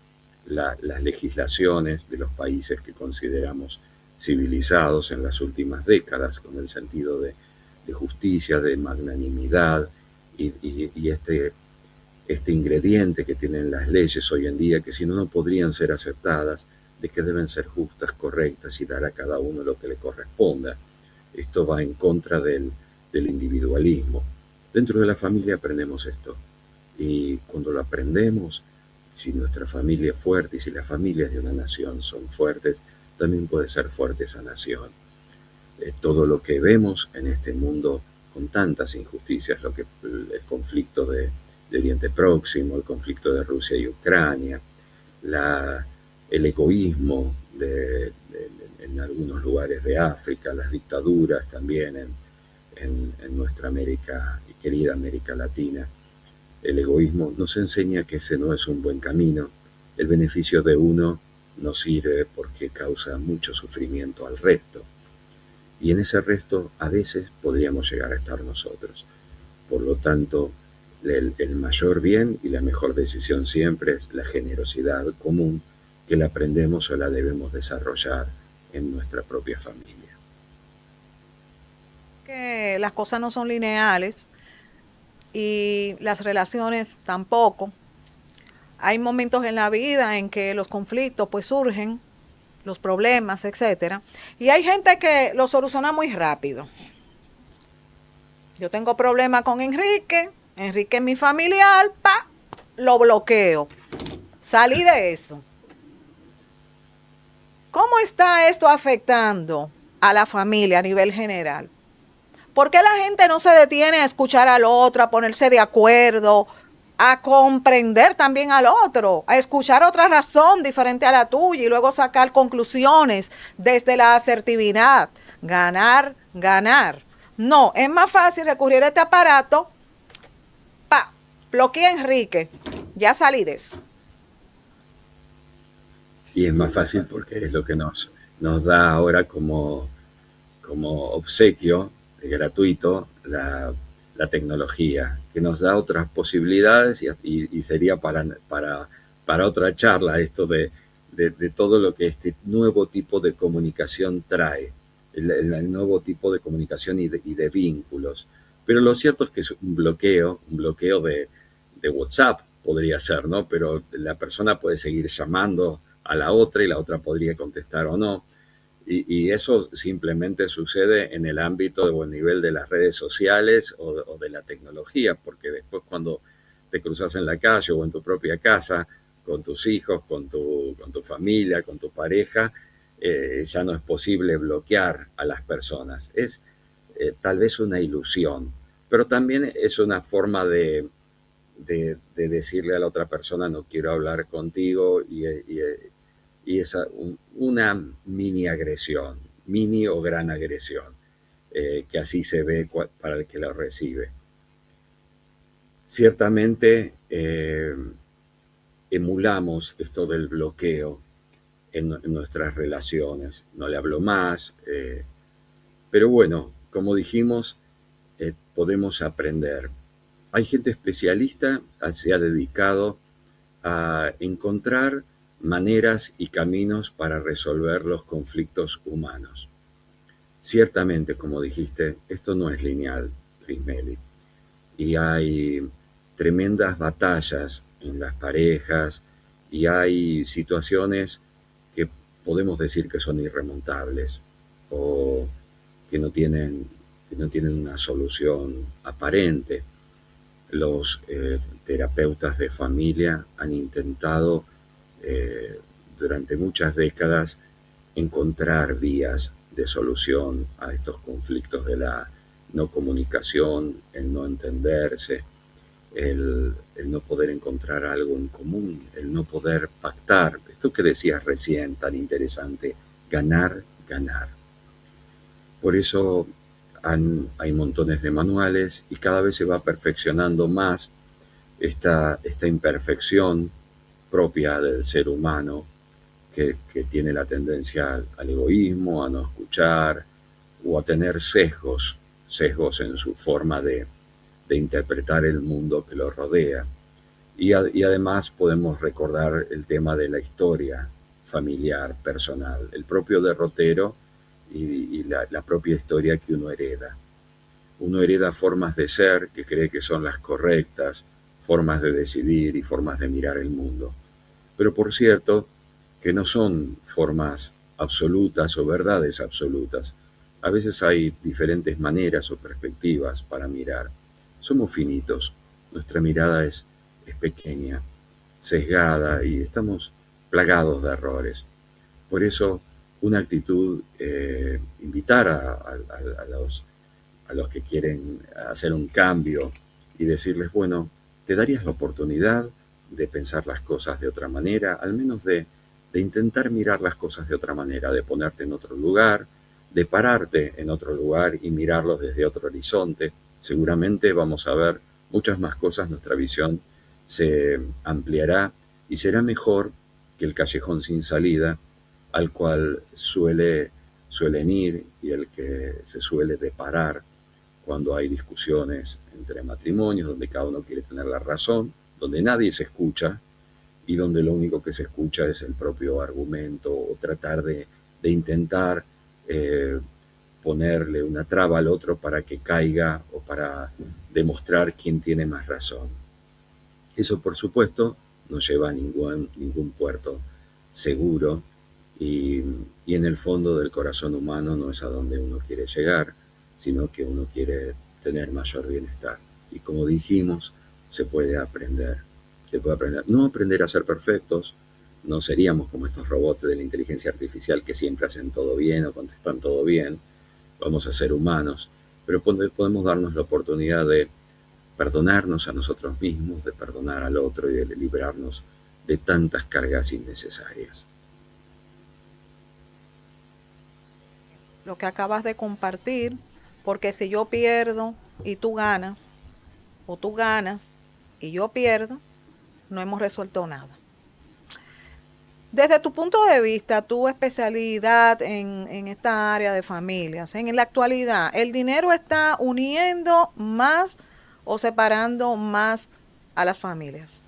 las legislaciones de los países que consideramos civilizados en las últimas décadas, con el sentido de justicia, de magnanimidad y este ingrediente que tienen las leyes hoy en día, que si no, no podrían ser aceptadas, de que deben ser justas, correctas y dar a cada uno lo que le corresponda. Esto va en contra del individualismo. Dentro de la familia aprendemos esto. Y cuando lo aprendemos, si nuestra familia es fuerte y si las familias de una nación son fuertes, también puede ser fuerte esa nación. Todo lo que vemos en este mundo con tantas injusticias, el conflicto de Oriente Próximo, el conflicto de Rusia y Ucrania, el egoísmo en algunos lugares de África, las dictaduras también en nuestra América y querida América Latina. El egoísmo nos enseña que ese no es un buen camino. El beneficio de uno no sirve porque causa mucho sufrimiento al resto. Y en ese resto a veces podríamos llegar a estar nosotros. Por lo tanto, el mayor bien y la mejor decisión siempre es la generosidad común, que la aprendemos o la debemos desarrollar en nuestra propia familia. Que las cosas no son lineales y las relaciones tampoco. Hay momentos en la vida en que los conflictos pues surgen, los problemas, etcétera, y hay gente que lo soluciona muy rápido. Yo tengo problemas con Enrique es mi familiar, lo bloqueo. Salí de eso. ¿Cómo está esto afectando a la familia a nivel general? ¿Por qué la gente no se detiene a escuchar al otro, a ponerse de acuerdo, a comprender también al otro, a escuchar otra razón diferente a la tuya y luego sacar conclusiones desde la asertividad? Ganar, ganar. No, es más fácil recurrir a este aparato. Bloqueé a Enrique. Ya salí de eso. Y es más fácil porque es lo que nos da ahora como obsequio gratuito la tecnología, que nos da otras posibilidades y sería para otra charla esto de todo lo que este nuevo tipo de comunicación trae, el nuevo tipo de comunicación y de vínculos. Pero lo cierto es que es un bloqueo de WhatsApp podría ser, ¿no? Pero la persona puede seguir llamando a la otra y la otra podría contestar o no. Y eso simplemente sucede en el ámbito o el nivel de las redes sociales o de la tecnología, porque después cuando te cruzas en la calle o en tu propia casa, con tus hijos, con tu familia, con tu pareja, ya no es posible bloquear a las personas. Es tal vez una ilusión, pero también es una forma de decirle a la otra persona no quiero hablar contigo y es una mini agresión, mini o gran agresión, que así se ve para el que lo recibe. Ciertamente emulamos esto del bloqueo en nuestras relaciones. No le hablo más, pero bueno, como dijimos, podemos aprender. Hay gente especialista, se ha dedicado a encontrar maneras y caminos para resolver los conflictos humanos. Ciertamente, como dijiste, esto no es lineal, Crismeli, y hay tremendas batallas en las parejas y hay situaciones que podemos decir que son irremontables o que no tienen una solución aparente. Los terapeutas de familia han intentado durante muchas décadas encontrar vías de solución a estos conflictos de la no comunicación, el no entenderse, el no poder encontrar algo en común, el no poder pactar. Esto que decías recién, tan interesante, ganar, ganar. Por eso hay montones de manuales y cada vez se va perfeccionando más esta imperfección propia del ser humano que tiene la tendencia al egoísmo, a no escuchar o a tener sesgos en su forma de interpretar el mundo que lo rodea. Y además podemos recordar el tema de la historia familiar, personal, el propio derrotero y la propia historia que uno hereda. Uno hereda formas de ser que cree que son las correctas, formas de decidir y formas de mirar el mundo. Pero por cierto, que no son formas absolutas o verdades absolutas. A veces hay diferentes maneras o perspectivas para mirar. Somos finitos, nuestra mirada es pequeña, sesgada y estamos plagados de errores. Por eso, una actitud, invitar a los que quieren hacer un cambio y decirles, bueno, ¿te darías la oportunidad de pensar las cosas de otra manera? Al menos de intentar mirar las cosas de otra manera, de ponerte en otro lugar, de pararte en otro lugar y mirarlos desde otro horizonte. Seguramente vamos a ver muchas más cosas, nuestra visión se ampliará y será mejor que el callejón sin salida al cual suelen ir y el que se suele deparar cuando hay discusiones entre matrimonios, donde cada uno quiere tener la razón, donde nadie se escucha y donde lo único que se escucha es el propio argumento o tratar de intentar ponerle una traba al otro para que caiga o para demostrar quién tiene más razón. Eso, por supuesto, no lleva a ningún puerto seguro y, y en el fondo del corazón humano no es a donde uno quiere llegar, sino que uno quiere tener mayor bienestar. Y como dijimos, se puede aprender. Se puede aprender. No aprender a ser perfectos, no seríamos como estos robots de la inteligencia artificial que siempre hacen todo bien o contestan todo bien. Vamos a ser humanos, pero podemos darnos la oportunidad de perdonarnos a nosotros mismos, de perdonar al otro y de librarnos de tantas cargas innecesarias. Lo que acabas de compartir, porque si yo pierdo y tú ganas, o tú ganas y yo pierdo, no hemos resuelto nada. Desde tu punto de vista, tu especialidad en esta área de familias, en la actualidad, ¿el dinero está uniendo más o separando más a las familias?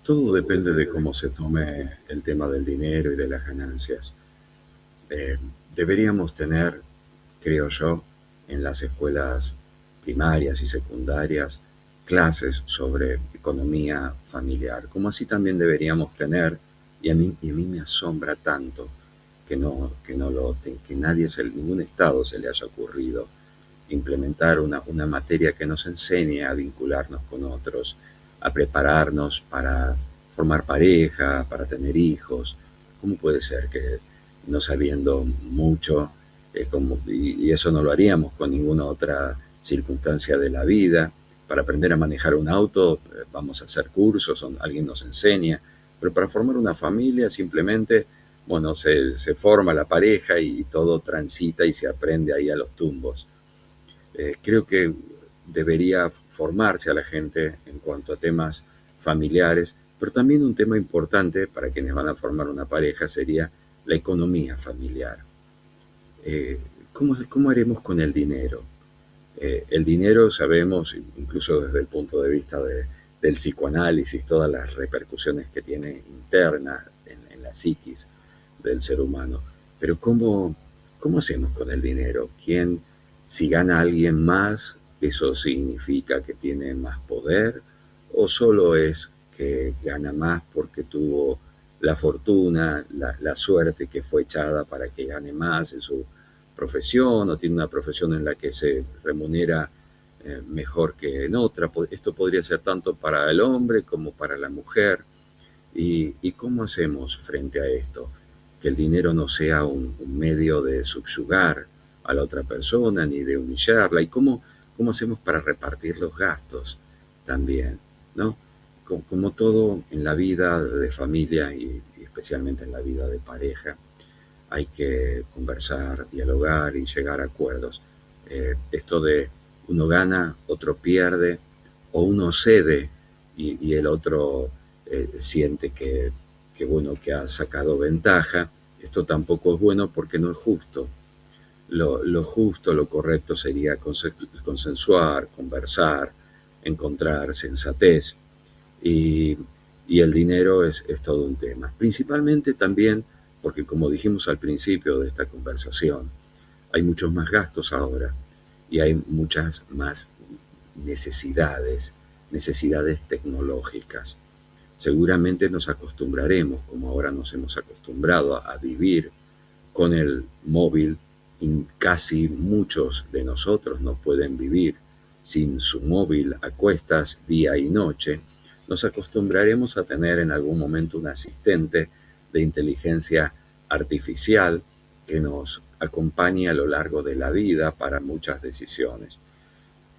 Todo depende de cómo se tome el tema del dinero y de las ganancias. Eh, Deberíamos tener, creo yo, en las escuelas primarias y secundarias clases sobre economía familiar, como así también deberíamos tener, y a mí me asombra tanto que nadie, ningún Estado se le haya ocurrido implementar una materia que nos enseñe a vincularnos con otros, a prepararnos para formar pareja, para tener hijos. ¿Cómo puede ser que no sabiendo mucho, y eso no lo haríamos con ninguna otra circunstancia de la vida? Para aprender a manejar un auto vamos a hacer cursos, alguien nos enseña, pero para formar una familia simplemente, bueno, se forma la pareja y todo transita y se aprende ahí a los tumbos. Creo que debería formarse a la gente en cuanto a temas familiares, pero también un tema importante para quienes van a formar una pareja sería la economía familiar. Eh, ¿Cómo haremos con el dinero? El dinero, sabemos, incluso desde el punto de vista del psicoanálisis, todas las repercusiones que tiene interna en la psiquis del ser humano. Pero ¿cómo hacemos con el dinero? Si gana alguien más, eso significa que tiene más poder? ¿O solo es que gana más porque tuvo la fortuna, la suerte que fue echada para que gane más en su profesión, o tiene una profesión en la que se remunera mejor que en otra? Esto podría ser tanto para el hombre como para la mujer. ¿Y cómo hacemos frente a esto? Que el dinero no sea un medio de subyugar a la otra persona ni de humillarla. ¿Y cómo hacemos para repartir los gastos también? ¿No? Como todo en la vida de familia y especialmente en la vida de pareja, hay que conversar, dialogar y llegar a acuerdos. Esto de uno gana, otro pierde, o uno cede y el otro siente bueno, que ha sacado ventaja, esto tampoco es bueno porque no es justo. Lo justo, lo correcto sería consensuar, conversar, encontrar sensatez, y, y el dinero es todo un tema. Principalmente también porque, como dijimos al principio de esta conversación, hay muchos más gastos ahora y hay muchas más necesidades tecnológicas. Seguramente nos acostumbraremos, como ahora nos hemos acostumbrado a vivir con el móvil, y casi muchos de nosotros no pueden vivir sin su móvil a cuestas día y noche. Nos acostumbraremos a tener en algún momento un asistente de inteligencia artificial que nos acompañe a lo largo de la vida para muchas decisiones.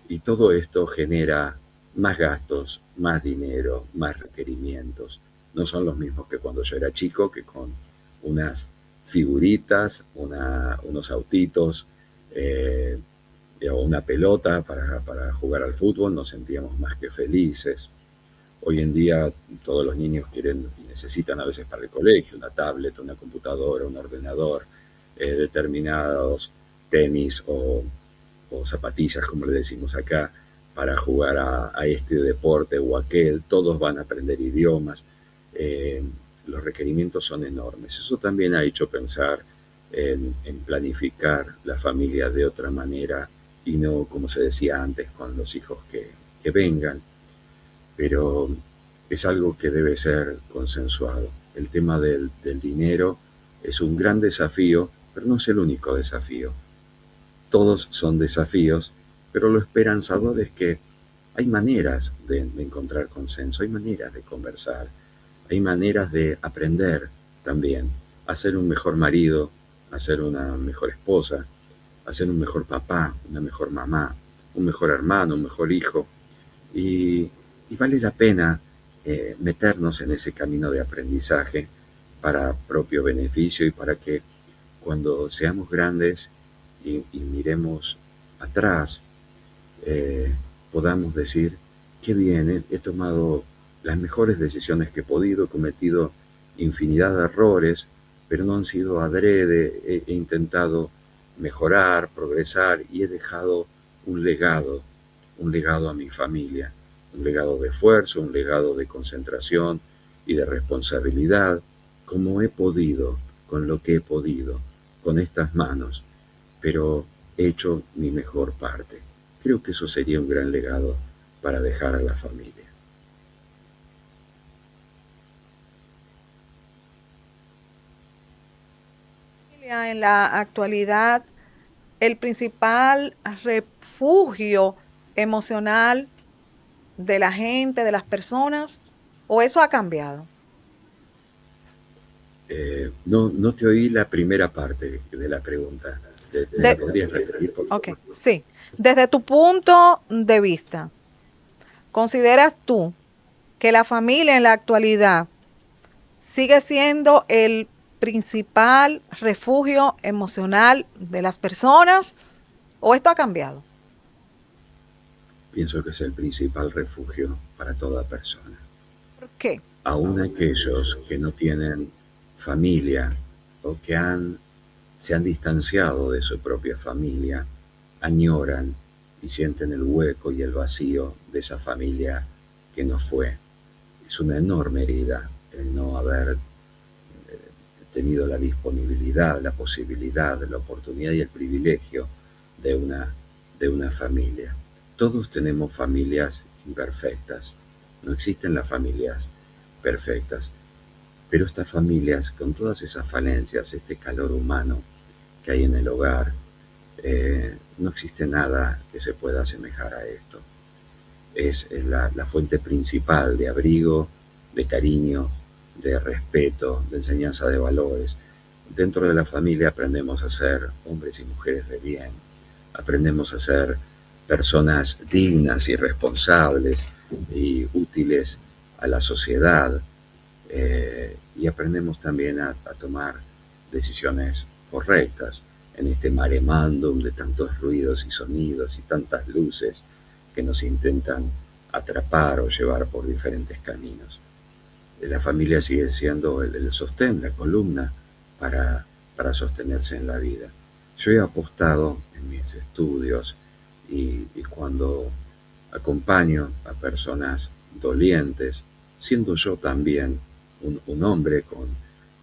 Y todo esto genera más gastos, más dinero, más requerimientos. No son los mismos que cuando yo era chico, que con unas figuritas, unos autitos eh, o una pelota para jugar al fútbol nos sentíamos más que felices. Hoy en día todos los niños quieren y necesitan a veces para el colegio una tablet, una computadora, un ordenador, determinados tenis o zapatillas, como le decimos acá, para jugar a este deporte o aquel. Todos van a aprender idiomas. Eh, los requerimientos son enormes. Eso también ha hecho pensar en planificar la familia de otra manera y no, como se decía antes, con los hijos que vengan. Pero es algo que debe ser consensuado. El tema del dinero es un gran desafío, pero no es el único desafío. Todos son desafíos, pero lo esperanzador es que hay maneras de encontrar consenso, hay maneras de conversar, hay maneras de aprender también a ser un mejor marido, a ser una mejor esposa, a ser un mejor papá, una mejor mamá, un mejor hermano, un mejor hijo. Y, y vale la pena meternos en ese camino de aprendizaje para propio beneficio y para que cuando seamos grandes y miremos atrás, eh, podamos decir, qué bien, he tomado las mejores decisiones que he podido, he cometido infinidad de errores, pero no han sido adrede. He intentado mejorar, progresar y he dejado un legado a mi familia, un legado de esfuerzo, un legado de concentración y de responsabilidad, como he podido, con lo que he podido, con estas manos, pero he hecho mi mejor parte. Creo que eso sería un gran legado para dejar a la familia. En la actualidad, el principal refugio emocional de la gente, de las personas, o eso ha cambiado. No te oí la primera parte de la pregunta. ¿Me la De, podrías repetir, por ok, favor? sí. Desde tu punto de vista, ¿consideras tú que la familia en la actualidad sigue siendo el principal refugio emocional de las personas o esto ha cambiado? Pienso que es el principal refugio para toda persona. ¿Por qué? Aún aquellos que no tienen familia o que se han distanciado de su propia familia, añoran y sienten el hueco y el vacío de esa familia que no fue. Es una enorme herida el no haber tenido la disponibilidad, la posibilidad, la oportunidad y el privilegio de una familia. Todos tenemos familias imperfectas, no existen las familias perfectas, pero estas familias, con todas esas falencias, este calor humano que hay en el hogar, no existe nada que se pueda asemejar a esto. Es la fuente principal de abrigo, de cariño, de respeto, de enseñanza de valores. Dentro de la familia aprendemos a ser hombres y mujeres de bien, aprendemos a ser personas dignas y responsables y útiles a la sociedad, y aprendemos también a tomar decisiones correctas en este maremándum de tantos ruidos y sonidos y tantas luces que nos intentan atrapar o llevar por diferentes caminos. La familia sigue siendo el sostén, la columna para sostenerse en la vida. Yo he apostado en mis estudios y cuando acompaño a personas dolientes, siendo yo también un hombre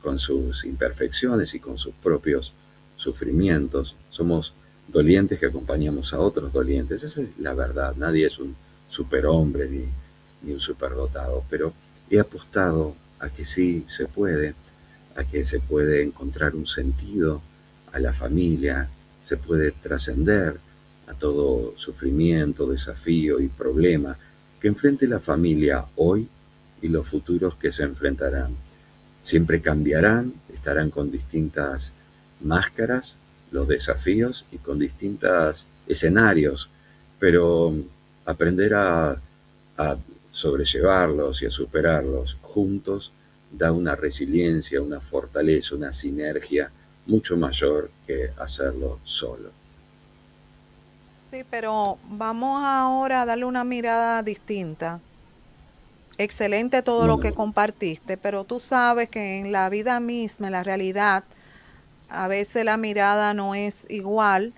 con sus imperfecciones y con sus propios sufrimientos. Somos dolientes que acompañamos a otros dolientes. Esa es la verdad. Nadie es un superhombre ni un superdotado, pero he apostado a que sí se puede, a que se puede encontrar un sentido a la familia, se puede trascender a todo sufrimiento, desafío y problema que enfrente la familia hoy y los futuros que se enfrentarán. Siempre cambiarán, estarán con distintas máscaras, los desafíos y con distintos escenarios, pero aprender a sobrellevarlos y a superarlos juntos da una resiliencia, una fortaleza, una sinergia mucho mayor que hacerlo solo. Sí, pero vamos ahora a darle una mirada distinta. Excelente todo ¿Cómo lo que no? compartiste, pero tú sabes que en la vida misma, en la realidad, a veces la mirada no es igual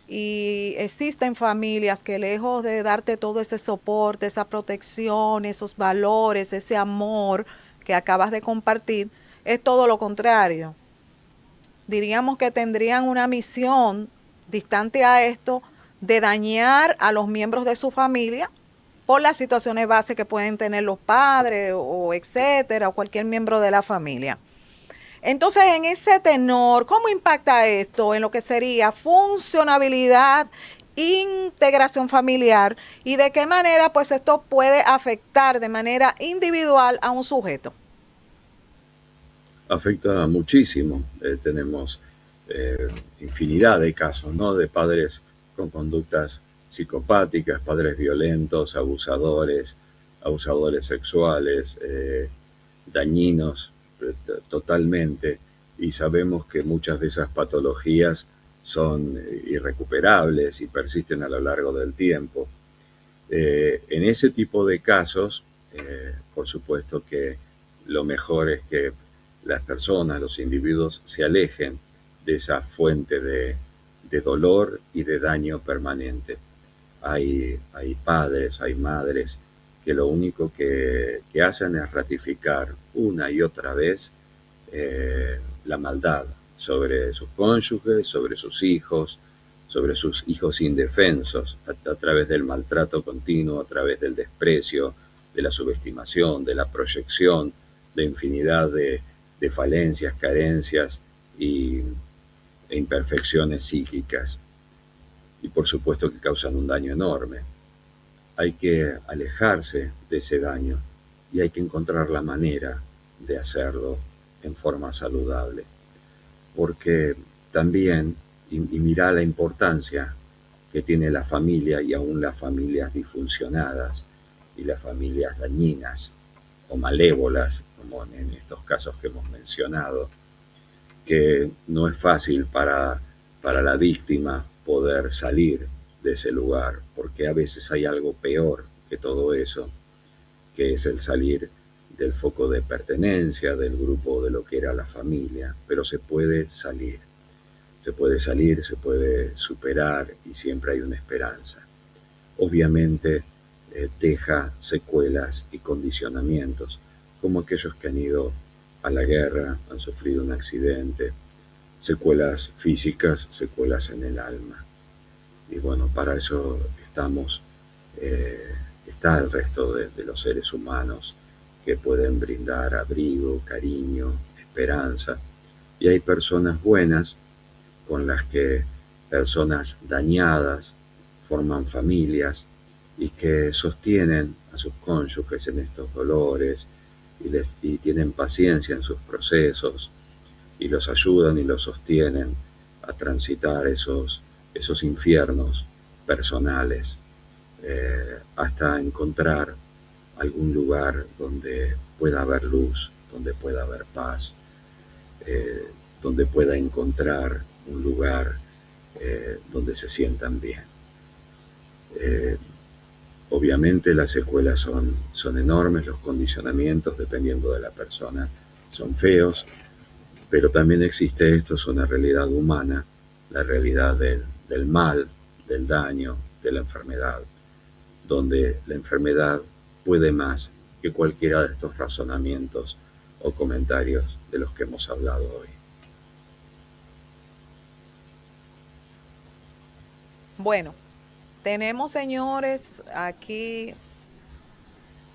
y existen familias que lejos de darte todo ese soporte, esa protección, esos valores, ese amor que acabas de compartir, es todo lo contrario. Diríamos que tendrían una misión distante a esto de dañar a los miembros de su familia por las situaciones base que pueden tener los padres o etcétera, o cualquier miembro de la familia. Entonces, en ese tenor, ¿cómo impacta esto en lo que sería funcionabilidad, integración familiar y de qué manera pues esto puede afectar de manera individual a un sujeto? Afecta muchísimo. Tenemos eh, infinidad de casos, ¿no? De padres con conductas psicopáticas, padres violentos, abusadores sexuales, dañinos totalmente. Y sabemos que muchas de esas patologías son irrecuperables y persisten a lo largo del tiempo. En ese tipo de casos, por supuesto que lo mejor es que las personas, los individuos se alejen de esa fuente de dolor y de daño permanente. Hay padres, hay madres que lo único que hacen es ratificar una y otra vez la maldad sobre sus cónyuges, sobre sus hijos indefensos, a través del maltrato continuo, a través del desprecio, de la subestimación, de la proyección, de infinidad de falencias, carencias y, e imperfecciones psíquicas. Y por supuesto que causan un daño enorme. Hay que alejarse de ese daño y hay que encontrar la manera de hacerlo en forma saludable. Porque también, y mirá la importancia que tiene la familia y aún las familias disfuncionadas y las familias dañinas o malévolas, como en estos casos que hemos mencionado, que no es fácil para la víctima poder salir de ese lugar, porque a veces hay algo peor que todo eso, que es el salir del foco de pertenencia, del grupo de lo que era la familia, pero se puede salir, se puede superar y siempre hay una esperanza. Obviamente deja secuelas y condicionamientos, como aquellos que han ido a la guerra, han sufrido un accidente, secuelas físicas, secuelas en el alma. Y bueno, para eso estamos, está el resto de los seres humanos que pueden brindar abrigo, cariño, esperanza. Y hay personas buenas con las que personas dañadas forman familias y que sostienen a sus cónyuges en estos dolores y tienen paciencia en sus procesos y los ayudan y los sostienen a transitar esos infiernos personales hasta encontrar algún lugar donde pueda haber luz, donde pueda haber paz, donde pueda encontrar un lugar donde se sientan bien. Obviamente las secuelas son enormes, los condicionamientos, dependiendo de la persona, son feos, pero también existe esto, es una realidad humana, la realidad del mal, del daño, de la enfermedad, donde la enfermedad puede más que cualquiera de estos razonamientos o comentarios de los que hemos hablado hoy. Bueno, tenemos, señores, aquí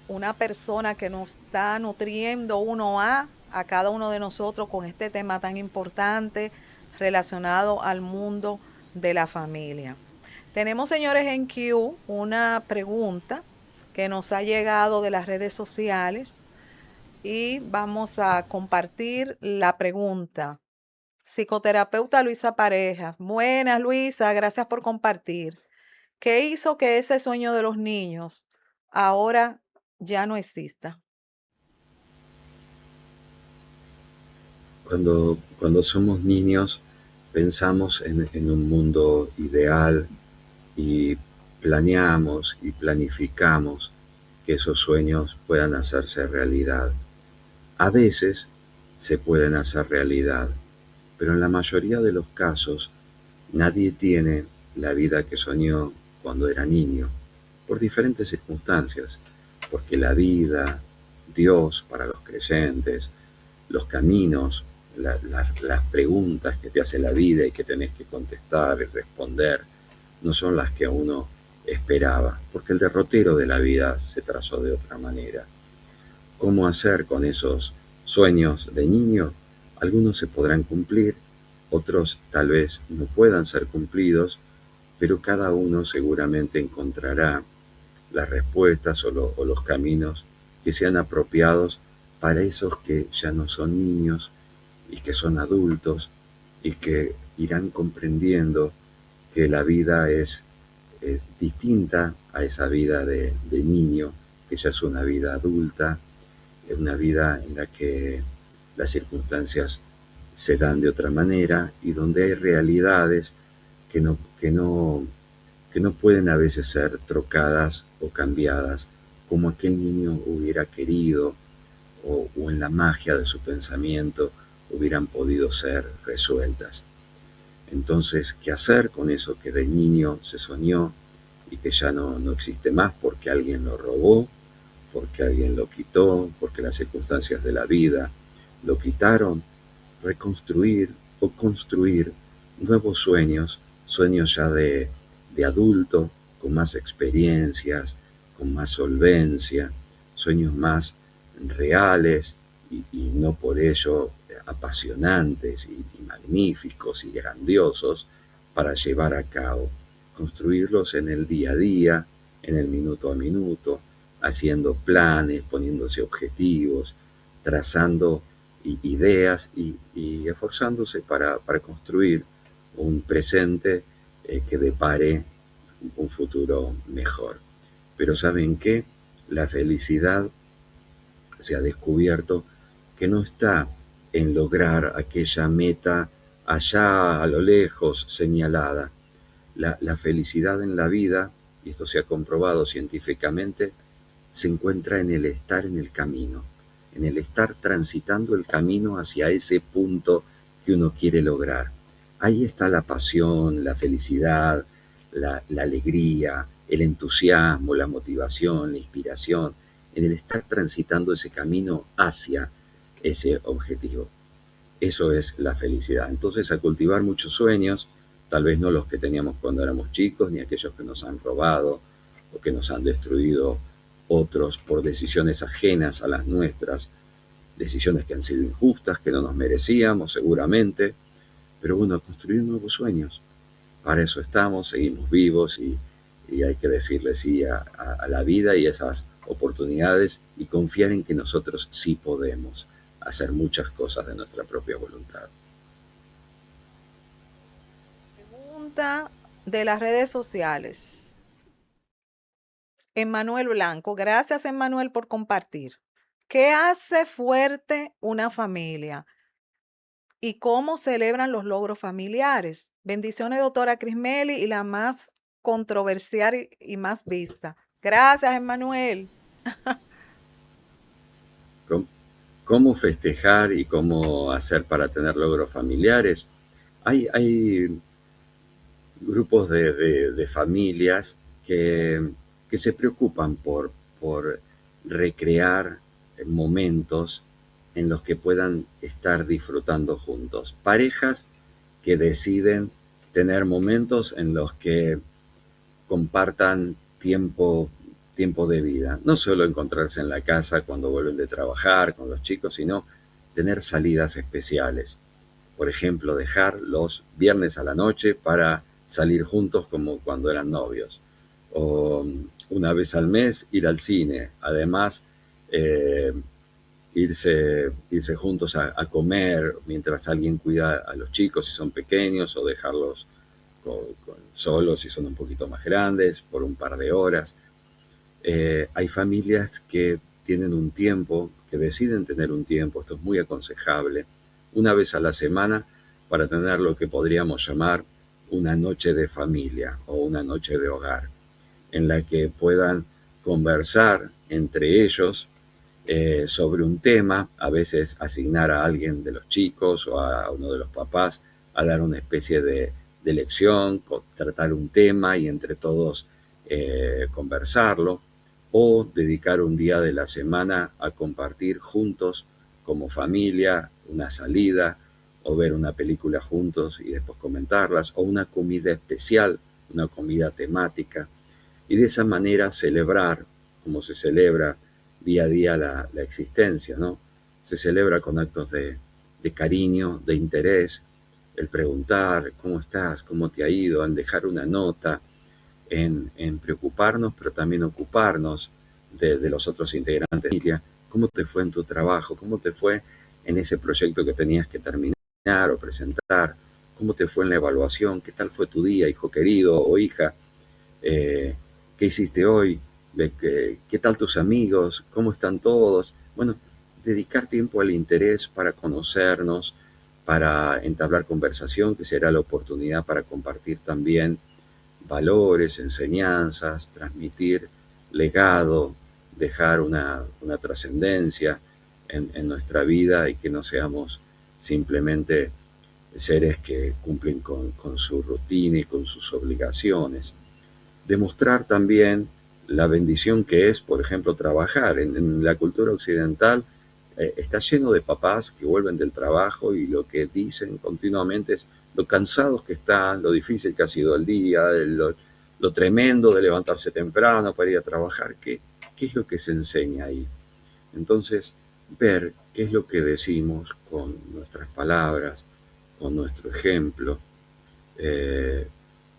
una persona que nos está nutriendo a cada uno de nosotros con este tema tan importante relacionado al mundo de la familia. Tenemos, señores, en Q una pregunta que nos ha llegado de las redes sociales y vamos a compartir la pregunta. Psicoterapeuta Luisa Parejas. Buenas, Luisa, gracias por compartir. ¿Qué hizo que ese sueño de los niños ahora ya no exista? Cuando somos niños pensamos en un mundo ideal y planeamos y planificamos que esos sueños puedan hacerse realidad. A veces se pueden hacer realidad, pero en la mayoría de los casos nadie tiene la vida que soñó cuando era niño, por diferentes circunstancias, porque la vida, Dios para los creyentes, los caminos, las preguntas que te hace la vida y que tenés que contestar y responder, no son las que uno esperaba, porque el derrotero de la vida se trazó de otra manera. ¿Cómo hacer con esos sueños de niño? Algunos se podrán cumplir, otros tal vez no puedan ser cumplidos, pero cada uno seguramente encontrará las respuestas o los caminos que sean apropiados para esos que ya no son niños y que son adultos y que irán comprendiendo que la vida es distinta a esa vida de niño, que ya es una vida adulta, es una vida en la que las circunstancias se dan de otra manera y donde hay realidades que no pueden a veces ser trocadas o cambiadas como aquel niño hubiera querido o en la magia de su pensamiento hubieran podido ser resueltas. Entonces, ¿qué hacer con eso que de niño se soñó y que ya no existe más porque alguien lo robó, porque alguien lo quitó, porque las circunstancias de la vida lo quitaron? Reconstruir o construir nuevos sueños, sueños ya de adulto, con más experiencias, con más solvencia, sueños más reales y no por ello apasionantes y magníficos y grandiosos para llevar a cabo. Construirlos en el día a día, en el minuto a minuto, haciendo planes, poniéndose objetivos, trazando ideas y esforzándose para construir un presente que depare un futuro mejor. Pero ¿saben qué? La felicidad se ha descubierto que no está en lograr aquella meta allá a lo lejos señalada. La felicidad en la vida, y esto se ha comprobado científicamente, se encuentra en el estar en el camino, en el estar transitando el camino hacia ese punto que uno quiere lograr. Ahí está la pasión, la felicidad, la alegría, el entusiasmo, la motivación, la inspiración, en el estar transitando ese camino hacia ese objetivo. Eso es la felicidad. Entonces, a cultivar muchos sueños, tal vez no los que teníamos cuando éramos chicos, ni aquellos que nos han robado o que nos han destruido otros por decisiones ajenas a las nuestras, decisiones que han sido injustas, que no nos merecíamos seguramente, pero bueno, construir nuevos sueños. Para eso estamos, seguimos vivos y hay que decirle sí a la vida y esas oportunidades y confiar en que nosotros sí podemos hacer muchas cosas de nuestra propia voluntad. Pregunta de las redes sociales. Emmanuel Blanco, gracias Emmanuel por compartir. ¿Qué hace fuerte una familia? ¿Y cómo celebran los logros familiares? Bendiciones, doctora Crismeli, y la más controversial y más vista. Gracias, Emmanuel. ¿Cómo festejar y cómo hacer para tener logros familiares? Hay grupos de familias que se preocupan por recrear momentos en los que puedan estar disfrutando juntos. Parejas que deciden tener momentos en los que compartan tiempo de vida. No solo encontrarse en la casa cuando vuelven de trabajar con los chicos, sino tener salidas especiales. Por ejemplo, dejar los viernes a la noche para salir juntos como cuando eran novios. O una vez al mes ir al cine. Además, eh, irse juntos a comer mientras alguien cuida a los chicos si son pequeños o dejarlos solos si son un poquito más grandes por un par de horas. Hay familias que tienen un tiempo, que deciden tener un tiempo, esto es muy aconsejable, una vez a la semana para tener lo que podríamos llamar una noche de familia o una noche de hogar, en la que puedan conversar entre ellos sobre un tema, a veces asignar a alguien de los chicos o a uno de los papás a dar una especie de lección, tratar un tema y entre todos conversarlo, o dedicar un día de la semana a compartir juntos como familia una salida o ver una película juntos y después comentarlas, o una comida especial, una comida temática, y de esa manera celebrar, como se celebra día a día la existencia, ¿no? Se celebra con actos de cariño, de interés, el preguntar cómo estás, cómo te ha ido, en dejar una nota, en preocuparnos, pero también ocuparnos de los otros integrantes de la familia. ¿Cómo te fue en tu trabajo? ¿Cómo te fue en ese proyecto que tenías que terminar o presentar? ¿Cómo te fue en la evaluación? ¿Qué tal fue tu día, hijo querido o hija? ¿Qué hiciste hoy? ¿Qué tal tus amigos? ¿Cómo están todos? Bueno, dedicar tiempo al interés para conocernos, para entablar conversación, que será la oportunidad para compartir también valores, enseñanzas, transmitir legado, dejar una trascendencia, en nuestra vida y que no seamos simplemente seres que cumplen con su rutina y con sus obligaciones. Demostrar también la bendición que es, por ejemplo, trabajar. En la cultura occidental está lleno de papás que vuelven del trabajo y lo que dicen continuamente es lo cansados que están, lo difícil que ha sido el día, lo tremendo de levantarse temprano para ir a trabajar. ¿Qué es lo que se enseña ahí? Entonces, ver qué es lo que decimos con nuestras palabras, con nuestro ejemplo. eh,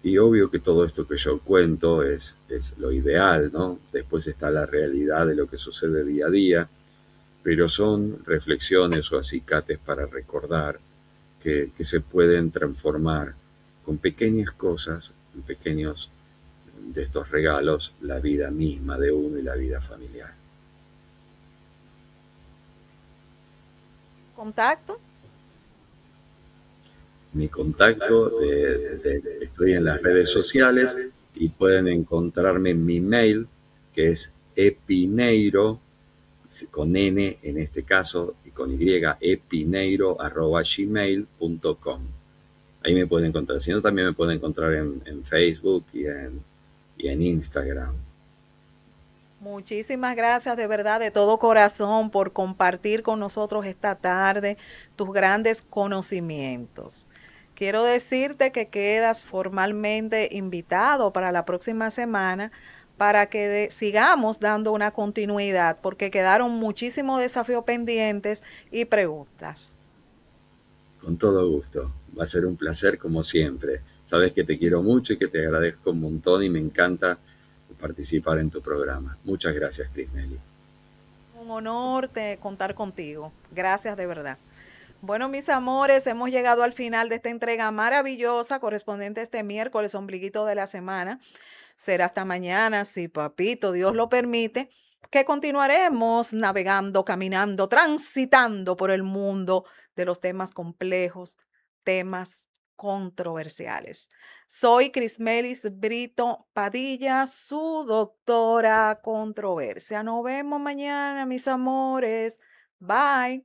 y obvio que todo esto que yo cuento es lo ideal, ¿no? Después está la realidad de lo que sucede día a día, pero son reflexiones o acicates para recordar que se pueden transformar con pequeñas cosas, con pequeños de estos regalos, la vida misma de uno y la vida familiar. ¿Contacto? Mi contacto, estoy en las redes sociales y pueden encontrarme en mi mail, que es epineiro, con N en este caso, y con Y, epineiro@gmail.com. Ahí me pueden encontrar. Si no, también me pueden encontrar en Facebook y en Instagram. Muchísimas gracias de verdad, de todo corazón, por compartir con nosotros esta tarde tus grandes conocimientos. Quiero decirte que quedas formalmente invitado para la próxima semana para que sigamos dando una continuidad, porque quedaron muchísimos desafíos pendientes y preguntas. Con todo gusto. Va a ser un placer como siempre. Sabes que te quiero mucho y que te agradezco un montón y me encanta participar en tu programa. Muchas gracias, Cris Meli. Un honor contar contigo. Gracias de verdad. Bueno, mis amores, hemos llegado al final de esta entrega maravillosa correspondiente a este miércoles, ombliguito de la semana. Será hasta mañana, si papito Dios lo permite, que continuaremos navegando, caminando, transitando por el mundo de los temas complejos, temas controversiales. Soy Crismelis Brito Padilla, su doctora controversia. Nos vemos mañana, mis amores. Bye.